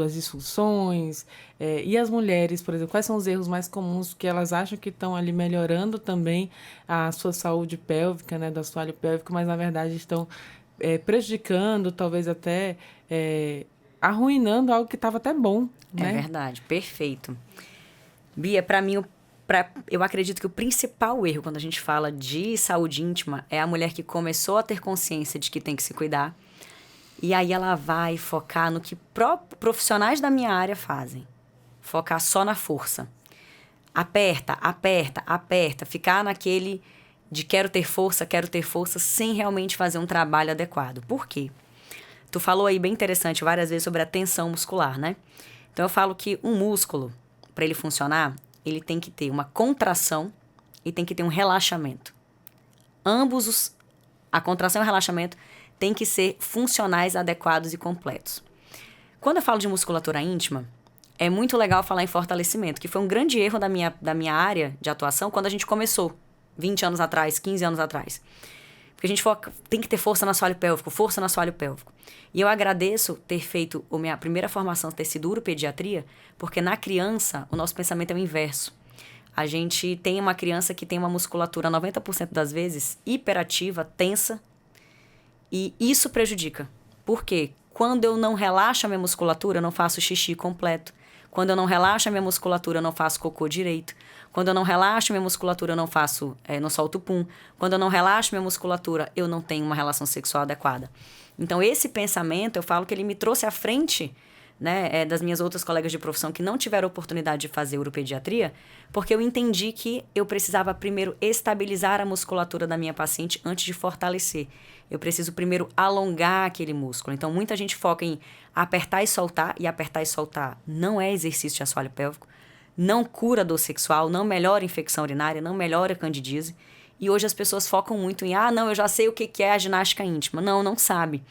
as disfunções, e as mulheres, por exemplo, quais são os erros mais comuns que elas acham que estão ali melhorando também a sua saúde pélvica, né, do assoalho pélvico, mas na verdade estão prejudicando, talvez até arruinando algo que estava até bom, né? É verdade, perfeito. Bia, para mim, eu acredito que o principal erro quando a gente fala de saúde íntima é a mulher que começou a ter consciência de que tem que se cuidar. E aí ela vai focar no que profissionais da minha área fazem. Focar só na força. Aperta, aperta, aperta. Ficar naquele de quero ter força, sem realmente fazer um trabalho adequado. Por quê? Tu falou aí bem interessante várias vezes sobre a tensão muscular, né? Então eu falo que um músculo, para ele funcionar, ele tem que ter uma contração e tem que ter um relaxamento. A contração e o relaxamento tem que ser funcionais, adequados e completos. Quando eu falo de musculatura íntima, é muito legal falar em fortalecimento, que foi um grande erro da minha área de atuação quando a gente começou. 20 anos atrás, 15 anos atrás. Porque a gente tem que ter força no assoalho pélvico, força no assoalho pélvico. E eu agradeço ter feito a minha primeira formação, ter sido uropediatria, porque na criança o nosso pensamento é o inverso. A gente tem uma criança que tem uma musculatura 90% das vezes hiperativa, tensa, e isso prejudica. Por quê? Quando eu não relaxo a minha musculatura, eu não faço xixi completo. Quando eu não relaxo a minha musculatura, eu não faço cocô direito. Quando eu não relaxo a minha musculatura, eu não solto pum. Quando eu não relaxo a minha musculatura, eu não tenho uma relação sexual adequada. Então, esse pensamento, eu falo que ele me trouxe à frente, né, das minhas outras colegas de profissão que não tiveram oportunidade de fazer uropediatria, porque eu entendi que eu precisava primeiro estabilizar a musculatura da minha paciente antes de fortalecer. Eu preciso primeiro alongar aquele músculo. Então, muita gente foca em apertar e soltar não é exercício de assoalho pélvico, não cura dor sexual, não melhora infecção urinária, não melhora candidíase. E hoje as pessoas focam muito em, não, eu já sei o que é a ginástica íntima. Não, não sabe.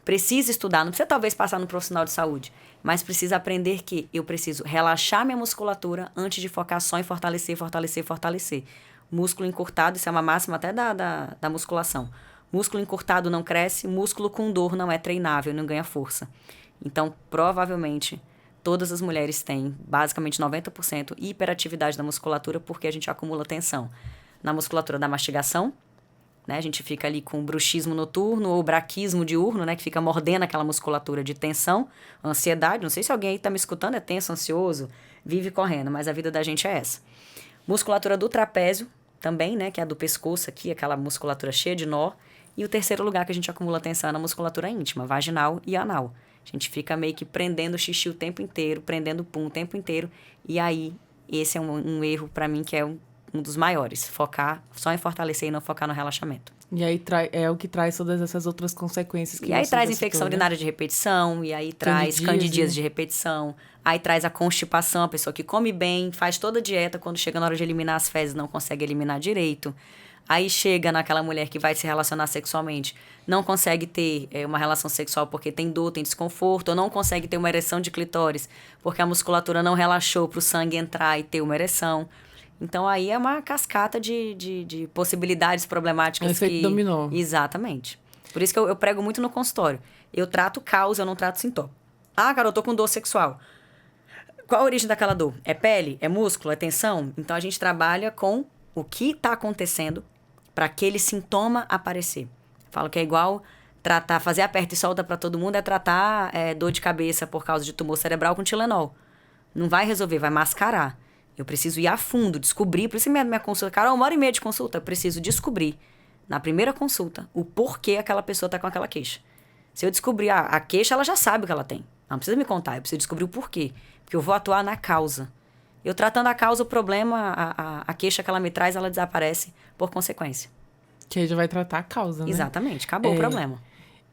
Precisa estudar, não precisa talvez passar no profissional de saúde, mas precisa aprender que eu preciso relaxar minha musculatura antes de focar só em fortalecer. Músculo encurtado, isso é uma máxima até da musculação. Músculo encurtado não cresce, músculo com dor não é treinável, não ganha força. Então, provavelmente, todas as mulheres têm, basicamente 90%, hiperatividade da musculatura porque a gente acumula tensão. Na musculatura da mastigação, né? A gente fica ali com bruxismo noturno ou braquismo diurno, né? Que fica mordendo aquela musculatura de tensão, ansiedade. Não sei se alguém aí está me escutando, é tenso, ansioso, vive correndo, mas a vida da gente é essa. Musculatura do trapézio também, né? Que é a do pescoço aqui, aquela musculatura cheia de nó. E o terceiro lugar que a gente acumula tensão é na musculatura íntima, vaginal e anal. A gente fica meio que prendendo o xixi o tempo inteiro, prendendo o pum o tempo inteiro. E aí, esse é um erro para mim que é um dos maiores. Focar só em fortalecer e não focar no relaxamento. E aí é o que traz todas essas outras consequências que E aí você traz já infecção citou, né? urinária de repetição, e aí traz candidíase de repetição, aí traz a constipação, a pessoa que come bem, faz toda a dieta, quando chega na hora de eliminar as fezes não consegue eliminar direito. Aí chega naquela mulher que vai se relacionar sexualmente, não consegue ter uma relação sexual porque tem dor, tem desconforto, ou não consegue ter uma ereção de clitóris porque a musculatura não relaxou para o sangue entrar e ter uma ereção. Então, aí é uma cascata de possibilidades problemáticas. É efeito dominó. Exatamente. Por isso que eu prego muito no consultório. Eu trato causa, eu não trato sintoma. Cara, eu tô com dor sexual. Qual a origem daquela dor? É pele? É músculo? É tensão? Então, a gente trabalha com o que está acontecendo para aquele sintoma aparecer. Falo que é igual fazer aperta e solta para todo mundo, é tratar dor de cabeça por causa de tumor cerebral com Tilenol. Não vai resolver, vai mascarar. Eu preciso ir a fundo, descobrir. Por isso minha consulta, cara, 1h30 de consulta. Eu preciso descobrir, na primeira consulta, o porquê aquela pessoa está com aquela queixa. Se eu descobrir a queixa, ela já sabe o que ela tem. Não precisa me contar, eu preciso descobrir o porquê. Porque eu vou atuar na causa. Eu tratando a causa, o problema, a queixa que ela me traz, ela desaparece por consequência. Que aí já vai tratar a causa, né? Exatamente, acabou o problema.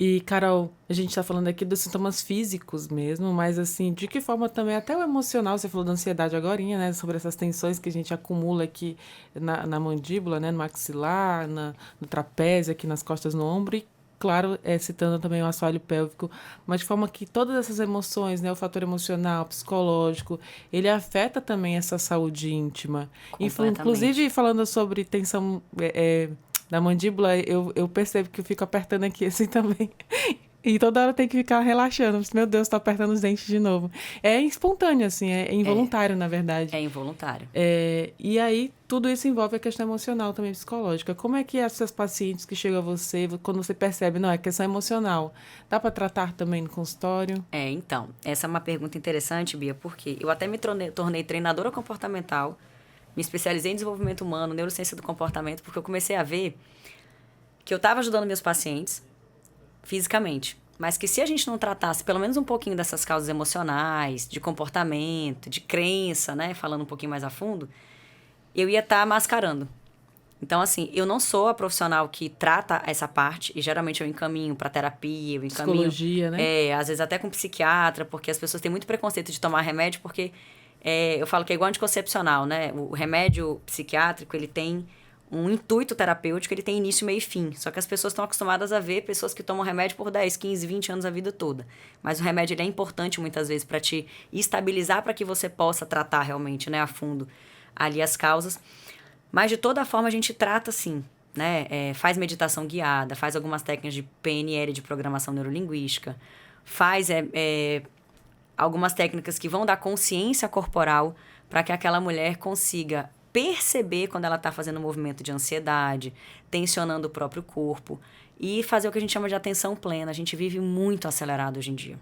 E, Carol, a gente tá falando aqui dos sintomas físicos mesmo, mas assim, de que forma também, até o emocional, você falou da ansiedade agorinha, né? Sobre essas tensões que a gente acumula aqui na mandíbula, né? No maxilar, no trapézio, aqui nas costas, no ombro e, claro, citando também o assoalho pélvico, mas de forma que todas essas emoções, né? O fator emocional, psicológico, ele afeta também essa saúde íntima. Inclusive, falando sobre tensão... da mandíbula, eu percebo que eu fico apertando aqui assim também. E toda hora tem que ficar relaxando. Meu Deus, tô apertando os dentes de novo. É espontâneo, assim, é involuntário, na verdade. É involuntário. E aí, tudo isso envolve a questão emocional também, psicológica. Como é que essas pacientes que chegam a você, quando você percebe, não, é questão emocional, dá para tratar também no consultório? Então, essa é uma pergunta interessante, Bia, porque eu até me tornei treinadora comportamental, me especializei em desenvolvimento humano, neurociência do comportamento, porque eu comecei a ver que eu estava ajudando meus pacientes fisicamente, mas que se a gente não tratasse pelo menos um pouquinho dessas causas emocionais, de comportamento, de crença, né, falando um pouquinho mais a fundo, eu ia estar mascarando. Então, assim, eu não sou a profissional que trata essa parte, e geralmente eu encaminho para terapia, eu encaminho... Psicologia, né? Às vezes até com psiquiatra, porque as pessoas têm muito preconceito de tomar remédio, porque... eu falo que é igual anticoncepcional, né? O remédio psiquiátrico, ele tem um intuito terapêutico, ele tem início, meio e fim. Só que as pessoas estão acostumadas a ver pessoas que tomam remédio por 10, 15, 20 anos a vida toda. Mas o remédio, ele é importante muitas vezes para te estabilizar, para que você possa tratar realmente, né, a fundo ali as causas. Mas, de toda forma, a gente trata, sim, né? Faz meditação guiada, faz algumas técnicas de PNL, de programação neurolinguística, faz algumas técnicas que vão dar consciência corporal para que aquela mulher consiga perceber quando ela está fazendo um movimento de ansiedade, tensionando o próprio corpo e fazer o que a gente chama de atenção plena. A gente vive muito acelerado hoje em dia.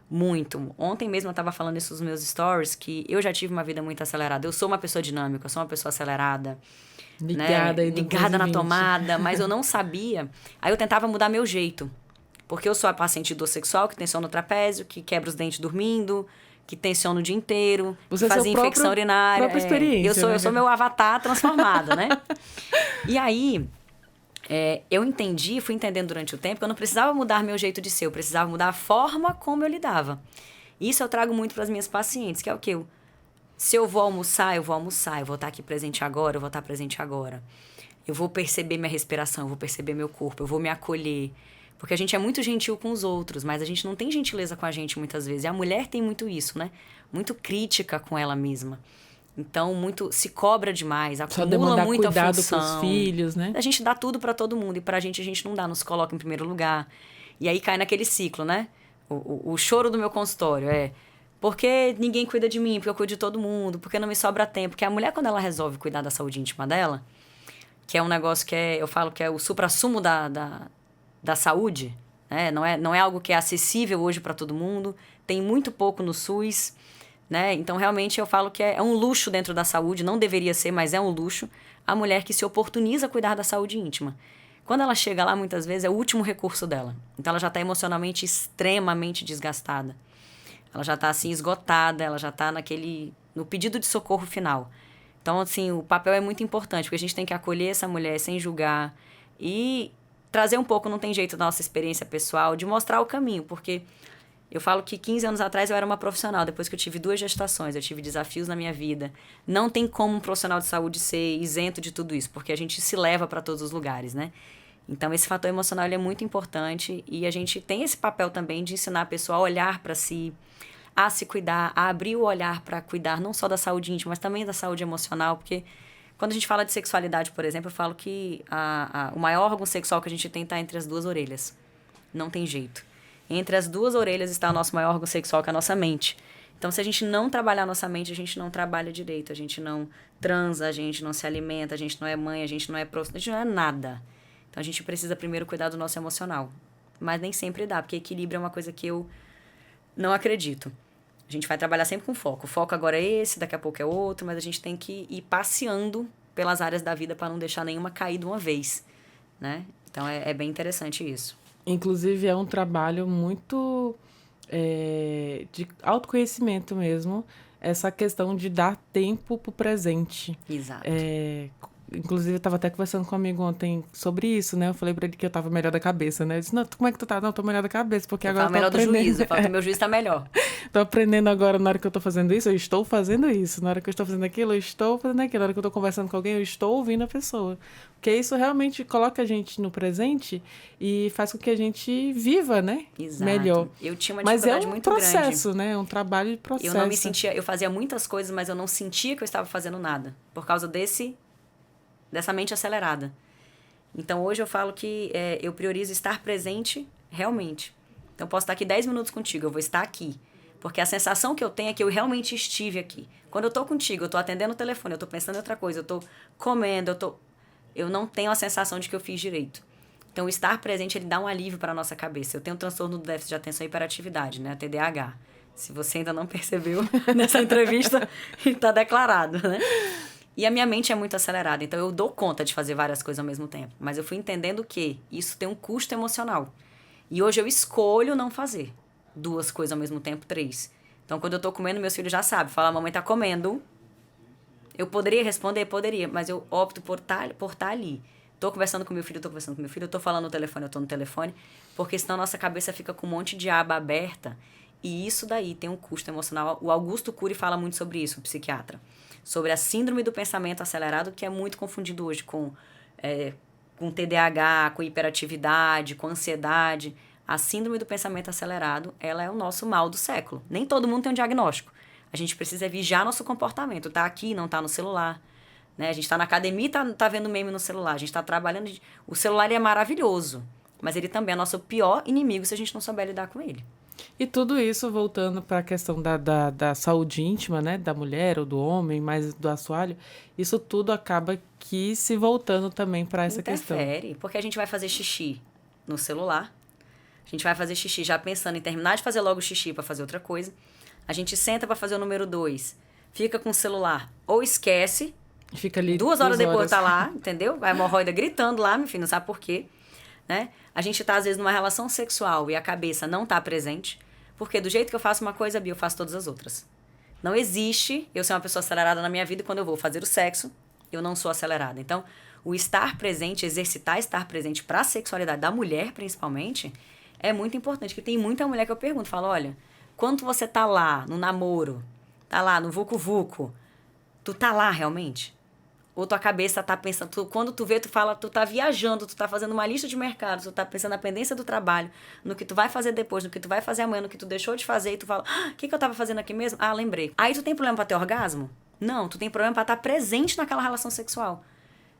Muito. Ontem mesmo eu estava falando isso nos meus stories, que eu já tive uma vida muito acelerada. Eu sou uma pessoa dinâmica, eu sou uma pessoa acelerada. Ligada, né? aí no Ligada na 220. tomada, mas eu não sabia. Aí eu tentava mudar meu jeito. Porque eu sou a paciente dor sexual que tensiona o trapézio, que quebra os dentes dormindo, que tensiona o dia inteiro, Você que é fazia seu infecção urinária. própria experiência, Eu sou meu avatar transformado, né? E aí, eu entendi, fui entendendo durante o tempo que eu não precisava mudar meu jeito de ser, eu precisava mudar a forma como eu lidava. Isso eu trago muito para as minhas pacientes, que é o quê? Se eu vou almoçar, eu vou estar aqui presente agora, eu vou estar presente agora. Eu vou perceber minha respiração, eu vou perceber meu corpo, eu vou me acolher. Porque a gente é muito gentil com os outros, mas a gente não tem gentileza com a gente muitas vezes. E a mulher tem muito isso, né? Muito crítica com ela mesma. Então, muito se cobra demais, Só acumula demandar muita cuidado função. pros filhos, né? A gente dá tudo pra todo mundo e pra gente a gente não dá, não se coloca em primeiro lugar. E aí cai naquele ciclo, né? O choro do meu consultório porque ninguém cuida de mim, porque eu cuido de todo mundo, porque não me sobra tempo. Porque a mulher, quando ela resolve cuidar da saúde íntima dela, que é um negócio eu falo que é o suprassumo da saúde, né? Não é algo que é acessível hoje para todo mundo, tem muito pouco no SUS, né? Então, realmente, eu falo que é um luxo dentro da saúde, não deveria ser, mas é um luxo, a mulher que se oportuniza a cuidar da saúde íntima. Quando ela chega lá, muitas vezes, é o último recurso dela. Então, ela já está emocionalmente extremamente desgastada. Ela já está, assim, esgotada, ela já está no pedido de socorro final. Então, assim, o papel é muito importante, porque a gente tem que acolher essa mulher sem julgar e trazer um pouco, não tem jeito, da nossa experiência pessoal, de mostrar o caminho, porque eu falo que 15 anos atrás eu era uma profissional, depois que eu tive 2 gestações, eu tive desafios na minha vida. Não tem como um profissional de saúde ser isento de tudo isso, porque a gente se leva para todos os lugares, né? Então, esse fator emocional ele é muito importante e a gente tem esse papel também de ensinar a pessoa a olhar para si, a se cuidar, a abrir o olhar para cuidar não só da saúde íntima, mas também da saúde emocional, porque quando a gente fala de sexualidade, por exemplo, eu falo que o maior órgão sexual que a gente tem está entre as 2 orelhas. Não tem jeito. Entre as 2 orelhas está o nosso maior órgão sexual, que é a nossa mente. Então, se a gente não trabalhar a nossa mente, a gente não trabalha direito, a gente não transa, a gente não se alimenta, a gente não é mãe, a gente não é profissional, a gente não é nada. Então, a gente precisa primeiro cuidar do nosso emocional. Mas nem sempre dá, porque equilíbrio é uma coisa que eu não acredito. A gente vai trabalhar sempre com foco. O foco agora é esse, daqui a pouco é outro, mas a gente tem que ir passeando pelas áreas da vida para não deixar nenhuma cair de uma vez, né? Então, é bem interessante isso. Inclusive, é um trabalho muito de autoconhecimento mesmo, essa questão de dar tempo pro presente. Exato. Inclusive, eu estava até conversando com um amigo ontem sobre isso, né? Eu falei pra ele que eu tava melhor da cabeça, né? Ele disse, não, como é que tu tá? Não, eu tô melhor da cabeça, porque agora eu tô melhor aprendendo. do juízo, eu falo que meu juízo tá melhor. Tô aprendendo agora, na hora que eu tô fazendo isso, eu estou fazendo isso. Na hora que eu estou fazendo aquilo, eu estou fazendo aquilo. Na hora que eu tô conversando com alguém, eu estou ouvindo a pessoa. Porque isso realmente coloca a gente no presente e faz com que a gente viva, né? Exato. Melhor. Eu tinha uma Mas dificuldade muito grande. Mas é um processo, né? É um trabalho de processo. Eu não me sentia... Eu fazia muitas coisas, mas eu não sentia que eu estava fazendo nada. Por causa dessa mente acelerada. Então, hoje eu falo que eu priorizo estar presente realmente. Então, eu posso estar aqui 10 minutos contigo, eu vou estar aqui. Porque a sensação que eu tenho é que eu realmente estive aqui. Quando eu tô contigo, eu tô atendendo o telefone, eu tô pensando em outra coisa, eu tô comendo, eu não tenho a sensação de que eu fiz direito. Então, o estar presente, ele dá um alívio para a nossa cabeça. Eu tenho um transtorno do déficit de atenção e hiperatividade, né? TDAH. Se você ainda não percebeu nessa entrevista, está declarado, né? E a minha mente é muito acelerada, então eu dou conta de fazer várias coisas ao mesmo tempo. Mas eu fui entendendo que isso tem um custo emocional. E hoje eu escolho não fazer 2 coisas ao mesmo tempo, 3. Então, quando eu tô comendo, meus filhos já sabem. Fala, a mamãe tá comendo. Eu poderia responder? Poderia. Mas eu opto por tá ali. Tô conversando com meu filho, eu tô falando no telefone, eu tô no telefone. Porque senão a nossa cabeça fica com um monte de aba aberta. E isso daí tem um custo emocional. O Augusto Cury fala muito sobre isso, o psiquiatra. Sobre a síndrome do pensamento acelerado, que é muito confundido hoje com TDAH, com hiperatividade, com ansiedade. A síndrome do pensamento acelerado, ela é o nosso mal do século. Nem todo mundo tem um diagnóstico. A gente precisa vigiar nosso comportamento. Tá aqui, não tá no celular, né? A gente tá na academia e tá vendo meme no celular. A gente tá trabalhando... O celular, ele é maravilhoso, mas ele também é nosso pior inimigo se a gente não souber lidar com ele. E tudo isso voltando para a questão da saúde íntima, né? Da mulher ou do homem, mais do assoalho. Isso tudo acaba que se voltando também para essa questão. Interfere, porque a gente vai fazer xixi no celular. A gente vai fazer xixi já pensando em terminar de fazer logo o xixi para fazer outra coisa. A gente senta para fazer o número 2, fica com o celular ou esquece. Fica ali 2 horas depois tá lá, entendeu? A hemorroida gritando lá, meu filho, não sabe por quê. Né? A gente tá, às vezes, numa relação sexual e a cabeça não tá presente, porque do jeito que eu faço uma coisa, Bia, eu faço todas as outras. Não existe eu ser uma pessoa acelerada na minha vida e quando eu vou fazer o sexo, eu não sou acelerada. Então, o estar presente, exercitar estar presente para a sexualidade da mulher, principalmente, é muito importante. Porque tem muita mulher que eu pergunto, falo, olha, quando você tá lá no namoro, tá lá no vucu-vucu, tu tá lá realmente? Ou tua cabeça tá pensando... quando tu vê, tu fala... Tu tá viajando, tu tá fazendo uma lista de mercado, tu tá pensando na pendência do trabalho, no que tu vai fazer depois, no que tu vai fazer amanhã, no que tu deixou de fazer, e tu fala... O que eu tava fazendo aqui mesmo? Ah, lembrei. Aí tu tem problema pra ter orgasmo? Não, tu tem problema pra estar presente naquela relação sexual.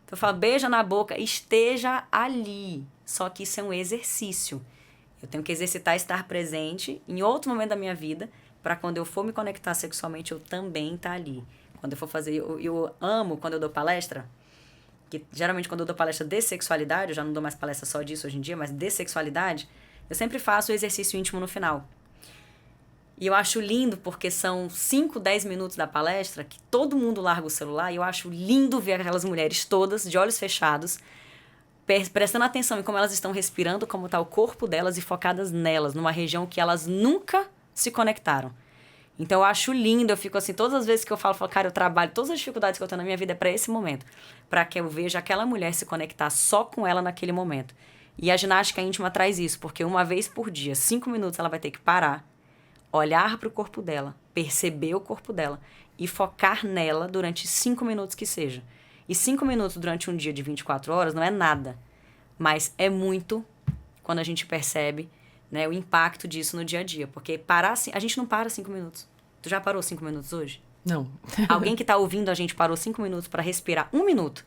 Então eu falo, beija na boca, esteja ali. Só que isso é um exercício. Eu tenho que exercitar estar presente em outro momento da minha vida, pra quando eu for me conectar sexualmente, eu também tá ali. Quando eu for fazer... Eu amo quando eu dou palestra, que geralmente quando eu dou palestra de sexualidade, eu já não dou mais palestra só disso hoje em dia, mas de sexualidade, eu sempre faço o exercício íntimo no final. E eu acho lindo porque são 5, 10 minutos da palestra que todo mundo larga o celular e eu acho lindo ver aquelas mulheres todas, de olhos fechados, prestando atenção em como elas estão respirando, como está o corpo delas e focadas nelas, numa região que elas nunca se conectaram. Então eu acho lindo, eu fico assim, todas as vezes que eu falo, cara, eu trabalho, todas as dificuldades que eu tenho na minha vida é para esse momento, para que eu veja aquela mulher se conectar só com ela naquele momento. E a ginástica íntima traz isso, porque uma vez por dia, 5 minutos, ela vai ter que parar, olhar para o corpo dela, perceber o corpo dela e focar nela durante 5 minutos que seja. E 5 minutos durante um dia de 24 horas não é nada, mas é muito quando a gente percebe, né, o impacto disso no dia a dia. Porque parar, a gente não para 5 minutos. Tu já parou 5 minutos hoje? Não. Alguém que tá ouvindo a gente parou 5 minutos para respirar 1 minuto.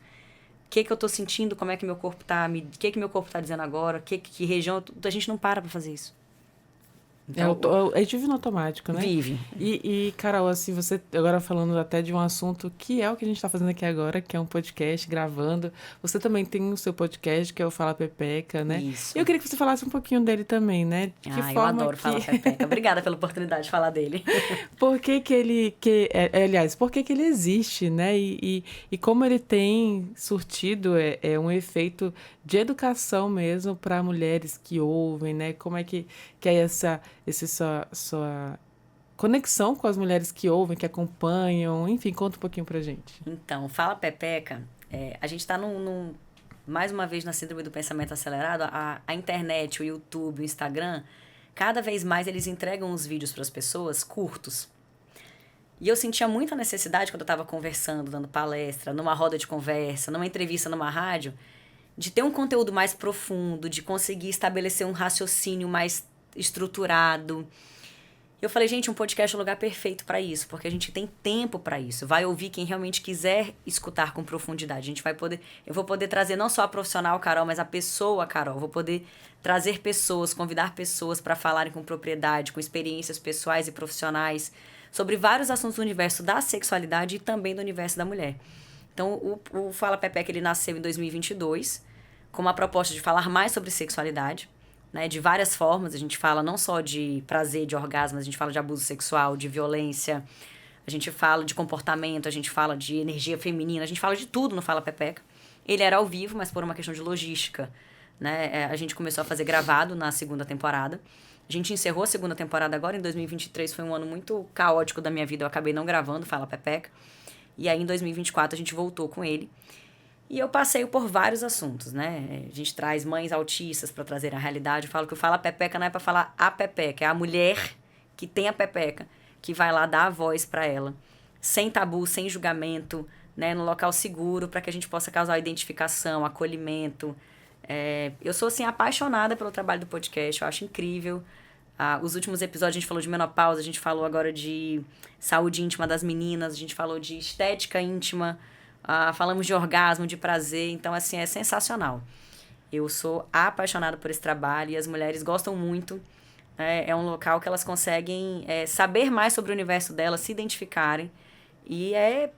O que eu tô sentindo? Como é que meu corpo tá... O que meu corpo tá dizendo agora? Que região... A gente não para fazer isso. Então, a gente vive no automático, né? Vive. E, Carol, assim, você agora falando até de um assunto que é o que a gente está fazendo aqui agora, que é um podcast, gravando. Você também tem o seu podcast, que é o Fala Pepeca, né? Isso. Eu queria que você falasse um pouquinho dele também, né? De que eu adoro Fala Pepeca. Obrigada pela oportunidade de falar dele. Por que ele... aliás, por que ele existe, né? E como ele tem surtido um efeito de educação mesmo para mulheres que ouvem, né? Como é que é essa sua conexão com as mulheres que ouvem, que acompanham, enfim, conta um pouquinho pra gente. Então, Fala Pepeca, a gente tá mais uma vez na síndrome do pensamento acelerado, a internet, o YouTube, o Instagram, cada vez mais eles entregam os vídeos para as pessoas curtos. E eu sentia muita necessidade quando eu estava conversando, dando palestra, numa roda de conversa, numa entrevista, numa rádio, de ter um conteúdo mais profundo, de conseguir estabelecer um raciocínio mais estruturado. Eu falei, gente, um podcast é o lugar perfeito para isso, porque a gente tem tempo para isso. Vai ouvir quem realmente quiser escutar com profundidade. Eu vou poder trazer não só a profissional Carol, mas a pessoa Carol. Eu vou poder trazer pessoas, convidar pessoas para falarem com propriedade, com experiências pessoais e profissionais, sobre vários assuntos do universo da sexualidade e também do universo da mulher. Então, o Fala Pepeca, ele nasceu em 2022, com uma proposta de falar mais sobre sexualidade, né, de várias formas. A gente fala não só de prazer, de orgasmo, a gente fala de abuso sexual, de violência, a gente fala de comportamento, a gente fala de energia feminina, a gente fala de tudo no Fala Pepeca. Ele era ao vivo, mas por uma questão de logística, né, a gente começou a fazer gravado na segunda temporada. A gente encerrou a segunda temporada agora, em 2023 foi um ano muito caótico da minha vida, eu acabei não gravando Fala Pepeca. E aí em 2024 a gente voltou com ele. E eu passeio por vários assuntos, né? A gente traz mães autistas para trazer a realidade. Eu falo que o Fala Pepeca não é para falar a Pepeca, é a mulher que tem a Pepeca, que vai lá dar a voz para ela, sem tabu, sem julgamento, né? No local seguro, para que a gente possa causar identificação, acolhimento. Eu sou, assim, apaixonada pelo trabalho do podcast, eu acho incrível. Os últimos episódios a gente falou de menopausa, a gente falou agora de saúde íntima das meninas, a gente falou de estética íntima, falamos de orgasmo, de prazer, então, assim, é sensacional. Eu sou apaixonada por esse trabalho e as mulheres gostam muito. É um local que elas conseguem saber mais sobre o universo delas, se identificarem. E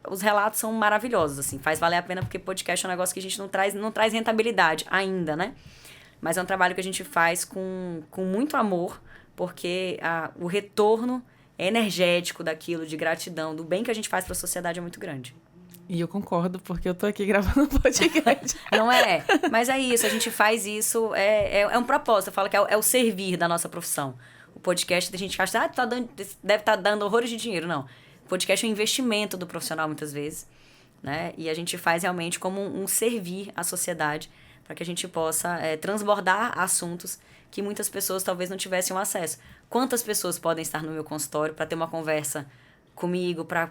os relatos são maravilhosos, assim. Faz valer a pena porque podcast é um negócio que a gente não traz rentabilidade ainda, né? Mas é um trabalho que a gente faz com muito amor, porque o retorno energético daquilo, de gratidão, do bem que a gente faz para a sociedade é muito grande. E eu concordo, porque eu tô aqui gravando podcast. Não é? Mas é isso, a gente faz isso, é um propósito. Eu falo que é o servir da nossa profissão. O podcast, a gente acha, deve estar dando horrores de dinheiro. Não. O podcast é um investimento do profissional, muitas vezes. Né? E a gente faz realmente como um servir à sociedade, para que a gente possa transbordar assuntos que muitas pessoas talvez não tivessem acesso. Quantas pessoas podem estar no meu consultório para ter uma conversa comigo, para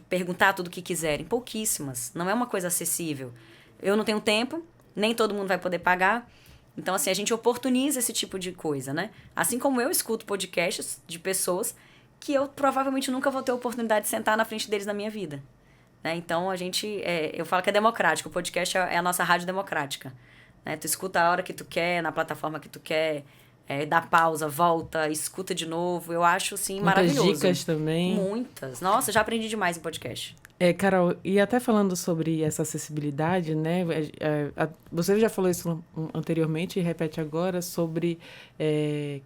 perguntar tudo o que quiserem? Pouquíssimas. Não é uma coisa acessível. Eu não tenho tempo, nem todo mundo vai poder pagar. Então, assim, a gente oportuniza esse tipo de coisa, né? Assim como eu escuto podcasts de pessoas que eu provavelmente nunca vou ter a oportunidade de sentar na frente deles na minha vida. Né? Então, eu falo que é democrático. O podcast é a nossa rádio democrática. Né? Tu escuta a hora que tu quer, na plataforma que tu quer, dá pausa, volta, escuta de novo. Eu acho, assim, maravilhoso. Muitas dicas também. Muitas. Nossa, já aprendi demais em podcast. Carol, e até falando sobre essa acessibilidade, né? Você já falou isso anteriormente e repete agora sobre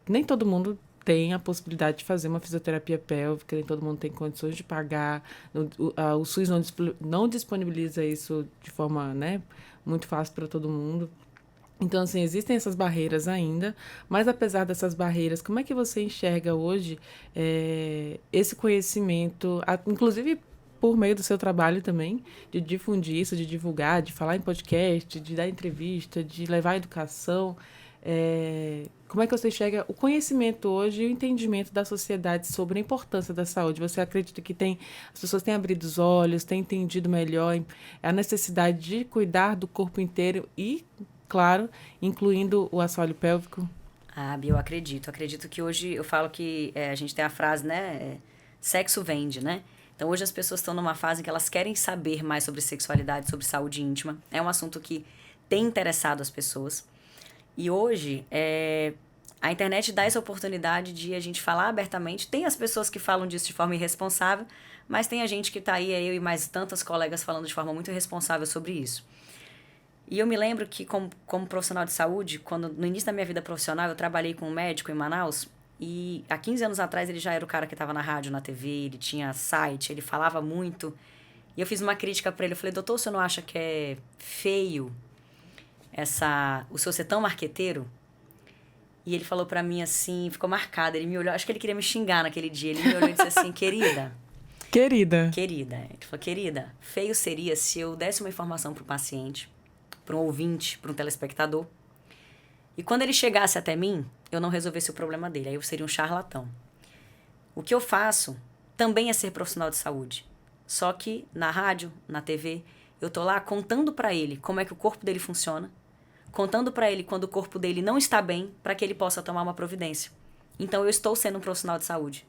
nem todo mundo tem a possibilidade de fazer uma fisioterapia pélvica, nem todo mundo tem condições de pagar. O SUS não disponibiliza isso de forma, né, muito fácil para todo mundo. Então, assim, existem essas barreiras ainda, mas apesar dessas barreiras, como é que você enxerga hoje esse conhecimento, inclusive por meio do seu trabalho também, de difundir isso, de divulgar, de falar em podcast, de dar entrevista, de levar a educação? Como é que você enxerga o conhecimento hoje e o entendimento da sociedade sobre a importância da saúde? Você acredita que as pessoas têm abrido os olhos, têm entendido melhor a necessidade de cuidar do corpo inteiro e, claro, incluindo o assoalho pélvico? Bia, eu acredito. Acredito que hoje, eu falo que a gente tem a frase, né? Sexo vende, né? Então, hoje as pessoas estão numa fase em que elas querem saber mais sobre sexualidade, sobre saúde íntima. É um assunto que tem interessado as pessoas. E hoje, a internet dá essa oportunidade de a gente falar abertamente. Tem as pessoas que falam disso de forma irresponsável, mas tem a gente que está aí, eu e mais tantas colegas, falando de forma muito irresponsável sobre isso. E eu me lembro que, como profissional de saúde, no início da minha vida profissional, eu trabalhei com um médico em Manaus. E há 15 anos atrás ele já era o cara que estava na rádio, na TV, ele tinha site, ele falava muito. E eu fiz uma crítica para ele, eu falei, doutor, você não acha que é feio o senhor ser tão marqueteiro? E ele falou para mim assim, ficou marcado, ele me olhou, acho que ele queria me xingar naquele dia, ele me olhou e disse assim, querida. Ele falou, querida, feio seria se eu desse uma informação para o paciente, para um ouvinte, para um telespectador, e quando ele chegasse até mim, eu não resolvesse o problema dele, aí eu seria um charlatão. O que eu faço também é ser profissional de saúde. Só que na rádio, na TV, eu tô lá contando para ele como é que o corpo dele funciona, contando para ele quando o corpo dele não está bem, para que ele possa tomar uma providência. Então eu estou sendo um profissional de saúde,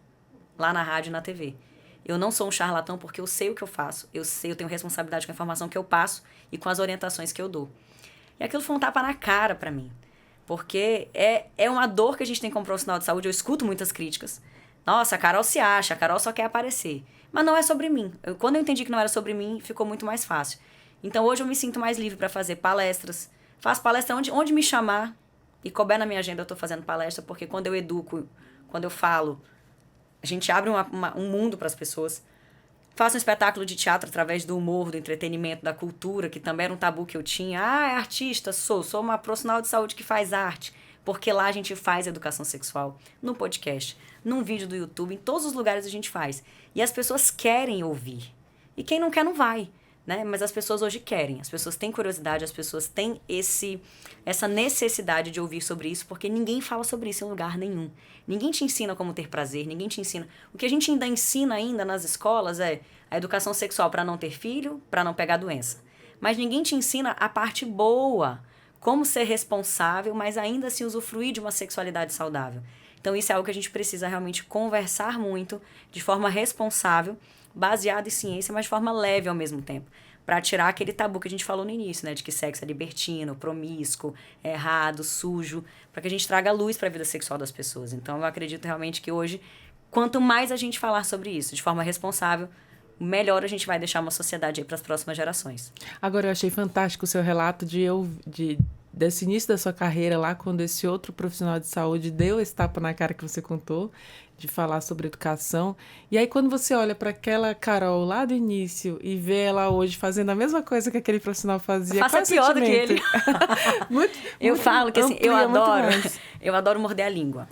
lá na rádio e na TV. Eu não sou um charlatão porque eu sei o que eu faço, eu tenho responsabilidade com a informação que eu passo e com as orientações que eu dou. E aquilo foi um tapa na cara para mim. Porque é uma dor que a gente tem como profissional de saúde. Eu escuto muitas críticas. Nossa, a Carol se acha, a Carol só quer aparecer. Mas não é sobre mim. Quando eu entendi que não era sobre mim, ficou muito mais fácil. Então, hoje eu me sinto mais livre para fazer palestras. Faço palestra onde me chamar. E couber na minha agenda, eu estou fazendo palestra. Porque quando eu educo, quando eu falo, a gente abre um mundo para as pessoas. Faço um espetáculo de teatro através do humor, do entretenimento, da cultura, que também era um tabu que eu tinha. É artista? Sou uma profissional de saúde que faz arte. Porque lá a gente faz educação sexual, no podcast, num vídeo do YouTube, em todos os lugares a gente faz. E as pessoas querem ouvir. E quem não quer não vai, né? Mas as pessoas hoje querem, as pessoas têm curiosidade, as pessoas têm essa necessidade de ouvir sobre isso, porque ninguém fala sobre isso em lugar nenhum. Ninguém te ensina como ter prazer, ninguém te ensina. O que a gente ainda ensina ainda nas escolas é a educação sexual para não ter filho, para não pegar doença. Mas ninguém te ensina a parte boa, como ser responsável, mas ainda assim usufruir de uma sexualidade saudável. Então isso é algo que a gente precisa realmente conversar muito, de forma responsável, baseada em ciência, mas de forma leve ao mesmo tempo. para tirar aquele tabu que a gente falou no início, né? De que sexo é libertino, promíscuo, é errado, sujo, para que a gente traga luz para a vida sexual das pessoas. Então, eu acredito realmente que hoje, quanto mais a gente falar sobre isso de forma responsável, melhor a gente vai deixar uma sociedade aí para as próximas gerações. Agora, eu achei fantástico o seu relato desse início da sua carreira lá, quando esse outro profissional de saúde deu esse tapa na cara que você contou, de falar sobre educação. E aí, quando você olha para aquela Carol lá do início e vê ela hoje fazendo a mesma coisa que aquele profissional fazia, Faça pior do que ele. Eu falo que assim, eu adoro morder a língua.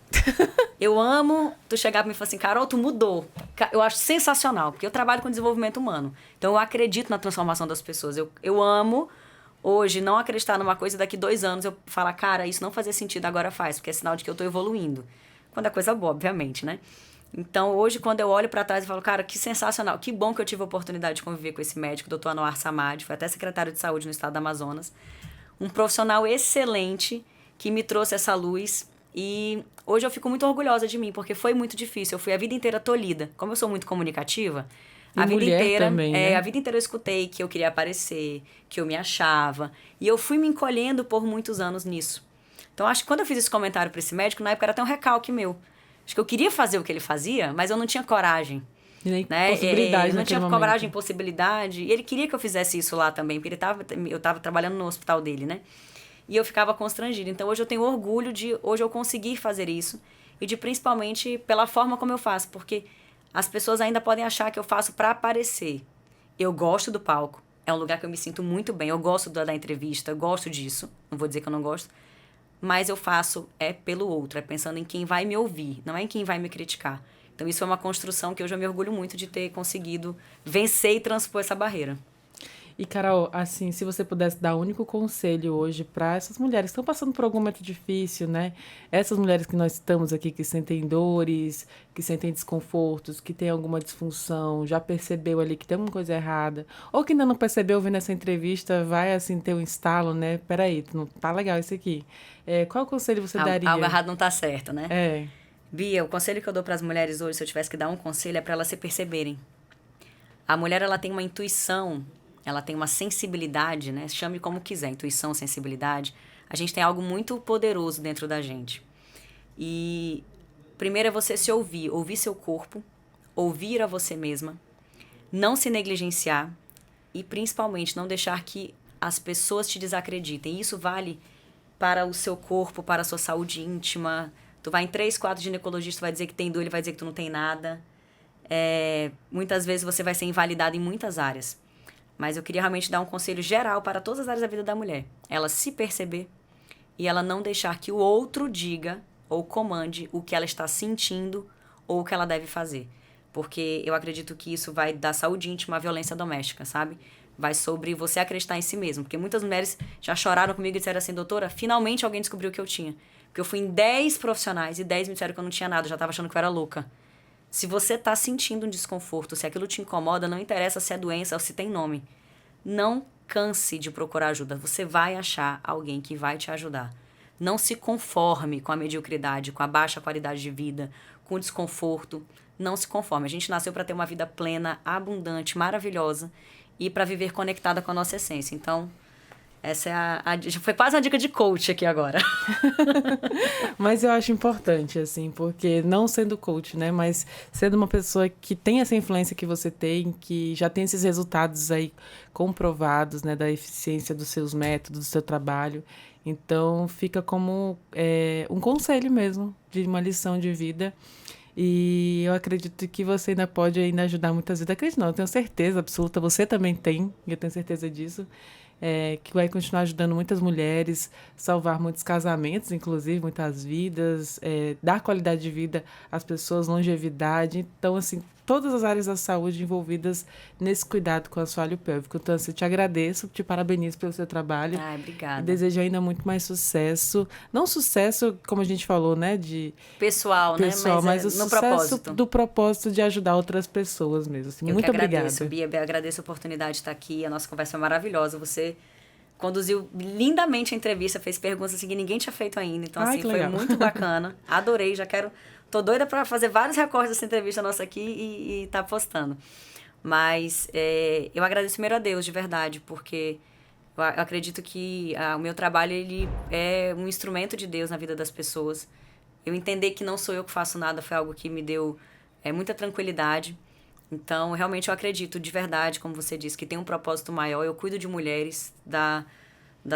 Eu amo tu chegar pra mim e falar assim, Carol, tu mudou. Eu acho sensacional, porque eu trabalho com desenvolvimento humano. Então, eu acredito na transformação das pessoas. Eu amo hoje não acreditar numa coisa e daqui 2 anos eu falar, cara, isso não fazia sentido, agora faz, porque é sinal de que eu tô evoluindo. Quando é coisa boa, obviamente, né? Então, hoje, quando eu olho pra trás e falo, cara, que sensacional, que bom que eu tive a oportunidade de conviver com esse médico, Dr. Anwar Samad, foi até secretário de saúde no estado do Amazonas. Um profissional excelente que me trouxe essa luz e hoje eu fico muito orgulhosa de mim, porque foi muito difícil. Eu fui a vida inteira tolhida. Como eu sou muito comunicativa, a vida inteira, também, né? a vida inteira eu escutei que eu queria aparecer, que eu me achava. E eu fui me encolhendo por muitos anos nisso. Então, acho que quando eu fiz esse comentário para esse médico, na época era até um recalque meu. Acho que eu queria fazer o que ele fazia, mas eu não tinha coragem. E nem né? possibilidade Eu não tinha naquele coragem, momento. possibilidade. E ele queria que eu fizesse isso lá também, porque eu estava trabalhando no hospital dele, né? E eu ficava constrangida. Então, hoje eu tenho orgulho de hoje eu conseguir fazer isso. E de principalmente pela forma como eu faço. Porque as pessoas ainda podem achar que eu faço para aparecer. Eu gosto do palco. É um lugar que eu me sinto muito bem. Eu gosto da entrevista, eu gosto disso. Não vou dizer que eu não gosto. Mas eu faço pelo outro. É pensando em quem vai me ouvir. Não é em quem vai me criticar. Então, isso é uma construção que hoje eu me orgulho muito de ter conseguido vencer e transpor essa barreira. E, Carol, assim, se você pudesse dar um único conselho hoje para essas mulheres que estão passando por algum momento difícil, né? Essas mulheres que nós estamos aqui, que sentem dores, que sentem desconfortos, que têm alguma disfunção, já percebeu ali que tem alguma coisa errada, ou que ainda não percebeu vendo essa entrevista, vai, assim, ter um estalo, né? Peraí, não tá legal isso aqui. Qual conselho você daria? Algo errado não tá certo, né? É. Bia, o conselho que eu dou para as mulheres hoje, se eu tivesse que dar um conselho, é para elas se perceberem. A mulher, ela tem uma intuição, ela tem uma sensibilidade, né? Chame como quiser, intuição, sensibilidade. A gente tem algo muito poderoso dentro da gente. E primeiro é você se ouvir, ouvir seu corpo, ouvir a você mesma, não se negligenciar e principalmente não deixar que as pessoas te desacreditem. Isso vale para o seu corpo, para a sua saúde íntima. Tu vai em 3, 4 ginecologistas, tu vai dizer que tem dor, ele vai dizer que tu não tem nada. Muitas vezes você vai ser invalidado em muitas áreas. Mas eu queria realmente dar um conselho geral para todas as áreas da vida da mulher. Ela se perceber e ela não deixar que o outro diga ou comande o que ela está sentindo ou o que ela deve fazer. Porque eu acredito que isso vai da saúde íntima à violência doméstica, sabe? Vai sobre você acreditar em si mesmo. Porque muitas mulheres já choraram comigo e disseram assim, doutora, finalmente alguém descobriu o que eu tinha. Porque eu fui em 10 profissionais e 10 me disseram que eu não tinha nada, eu já estava achando que eu era louca. Se você está sentindo um desconforto, se aquilo te incomoda, não interessa se é doença ou se tem nome. Não canse de procurar ajuda. Você vai achar alguém que vai te ajudar. Não se conforme com a mediocridade, com a baixa qualidade de vida, com o desconforto. Não se conforme. A gente nasceu para ter uma vida plena, abundante, maravilhosa e para viver conectada com a nossa essência. Então, essa foi quase uma dica de coach aqui agora. Mas eu acho importante, assim, porque não sendo coach, né? Mas sendo uma pessoa que tem essa influência que você tem, que já tem esses resultados aí comprovados, né? Da eficiência dos seus métodos, do seu trabalho. Então, fica como um conselho mesmo, de uma lição de vida. E eu acredito que você ainda pode ajudar muitas vidas. Acredito não, eu tenho certeza absoluta, você também tem, eu tenho certeza disso. Que vai continuar ajudando muitas mulheres, salvar muitos casamentos, inclusive, muitas vidas, dar qualidade de vida às pessoas, longevidade. Então, assim, todas as áreas da saúde envolvidas nesse cuidado com o assoalho pélvico. Então, assim, eu te agradeço, te parabenizo pelo seu trabalho. Ai, obrigada. E desejo ainda muito mais sucesso. Não sucesso, como a gente falou, né? Pessoal, né? Mas o sucesso propósito. do propósito de ajudar outras pessoas mesmo. Assim, muito obrigada. Eu agradeço, Bia. Agradeço a oportunidade de estar aqui. A nossa conversa foi maravilhosa. Você conduziu lindamente a entrevista, fez perguntas assim, que ninguém tinha feito ainda. Então, assim, foi muito bacana. Adorei, já quero... Tô doida para fazer vários recortes dessa entrevista nossa aqui e tá postando. Mas eu agradeço primeiro a Deus, de verdade, porque eu acredito que o meu trabalho ele é um instrumento de Deus na vida das pessoas. Eu entender que não sou eu que faço nada foi algo que me deu muita tranquilidade. Então, realmente eu acredito de verdade, como você disse, que tem um propósito maior. Eu cuido de mulheres, da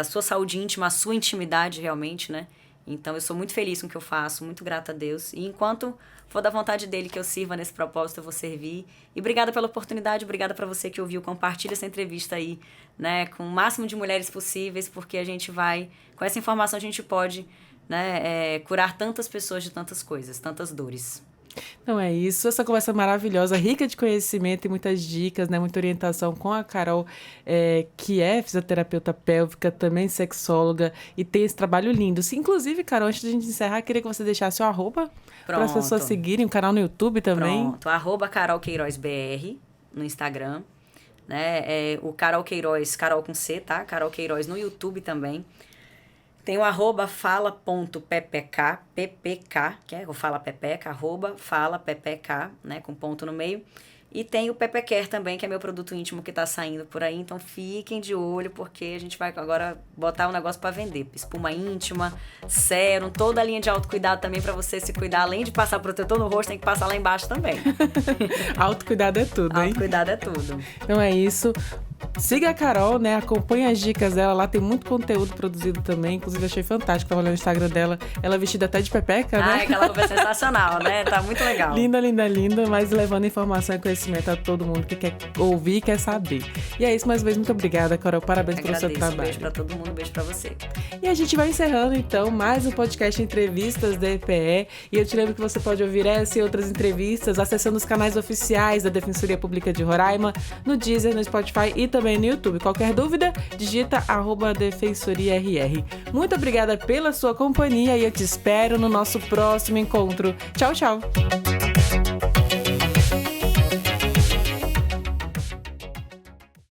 sua saúde íntima, a sua intimidade realmente, né? Então, eu sou muito feliz com o que eu faço, muito grata a Deus. E enquanto for da vontade dele que eu sirva nesse propósito, eu vou servir. E obrigada pela oportunidade, obrigada para você que ouviu. Compartilha essa entrevista aí, né, com o máximo de mulheres possíveis, porque a gente vai, com essa informação a gente pode, né, curar tantas pessoas de tantas coisas, tantas dores. Então é isso, essa conversa maravilhosa, rica de conhecimento e muitas dicas, né, muita orientação com a Carol, que é fisioterapeuta pélvica, também sexóloga, e tem esse trabalho lindo. Inclusive, Carol, antes de a gente encerrar, queria que você deixasse o arroba para as pessoas seguirem, o canal no YouTube também. Pronto, @CarolQueirozBR no Instagram, né, o Carol Queiroz, Carol com C, tá? Carol Queiroz no YouTube também. Tem o @fala.ppk, PPK, que é o Fala Pepeca, @fala_ppk, né, com ponto no meio. E tem o Pepecare também, que é meu produto íntimo que tá saindo por aí. Então fiquem de olho, porque a gente vai agora botar um negócio para vender. Espuma íntima, sérum, toda a linha de autocuidado também para você se cuidar. Além de passar protetor no rosto, tem que passar lá embaixo também. Autocuidado é tudo, hein? Autocuidado é tudo. Então é isso. Siga a Carol, né? Acompanhe as dicas dela. Lá tem muito conteúdo produzido também. Inclusive, achei fantástico. Tava olhando o Instagram dela. Ela vestida até de pepeca, né? Aquela roupa é sensacional, né? Tá muito legal. Linda, linda, linda. Mas levando informação e conhecimento a todo mundo que quer ouvir e quer saber. E é isso. Mais uma vez, muito obrigada, Carol. Parabéns pelo seu trabalho. Um beijo pra todo mundo. Um beijo pra você. E a gente vai encerrando, então, mais um podcast Entrevistas da EPE. E eu te lembro que você pode ouvir essa e outras entrevistas acessando os canais oficiais da Defensoria Pública de Roraima, no Deezer, no Spotify e também no YouTube. Qualquer dúvida, digita @DefensoriaRR. Muito obrigada pela sua companhia e eu te espero no nosso próximo encontro. Tchau, tchau!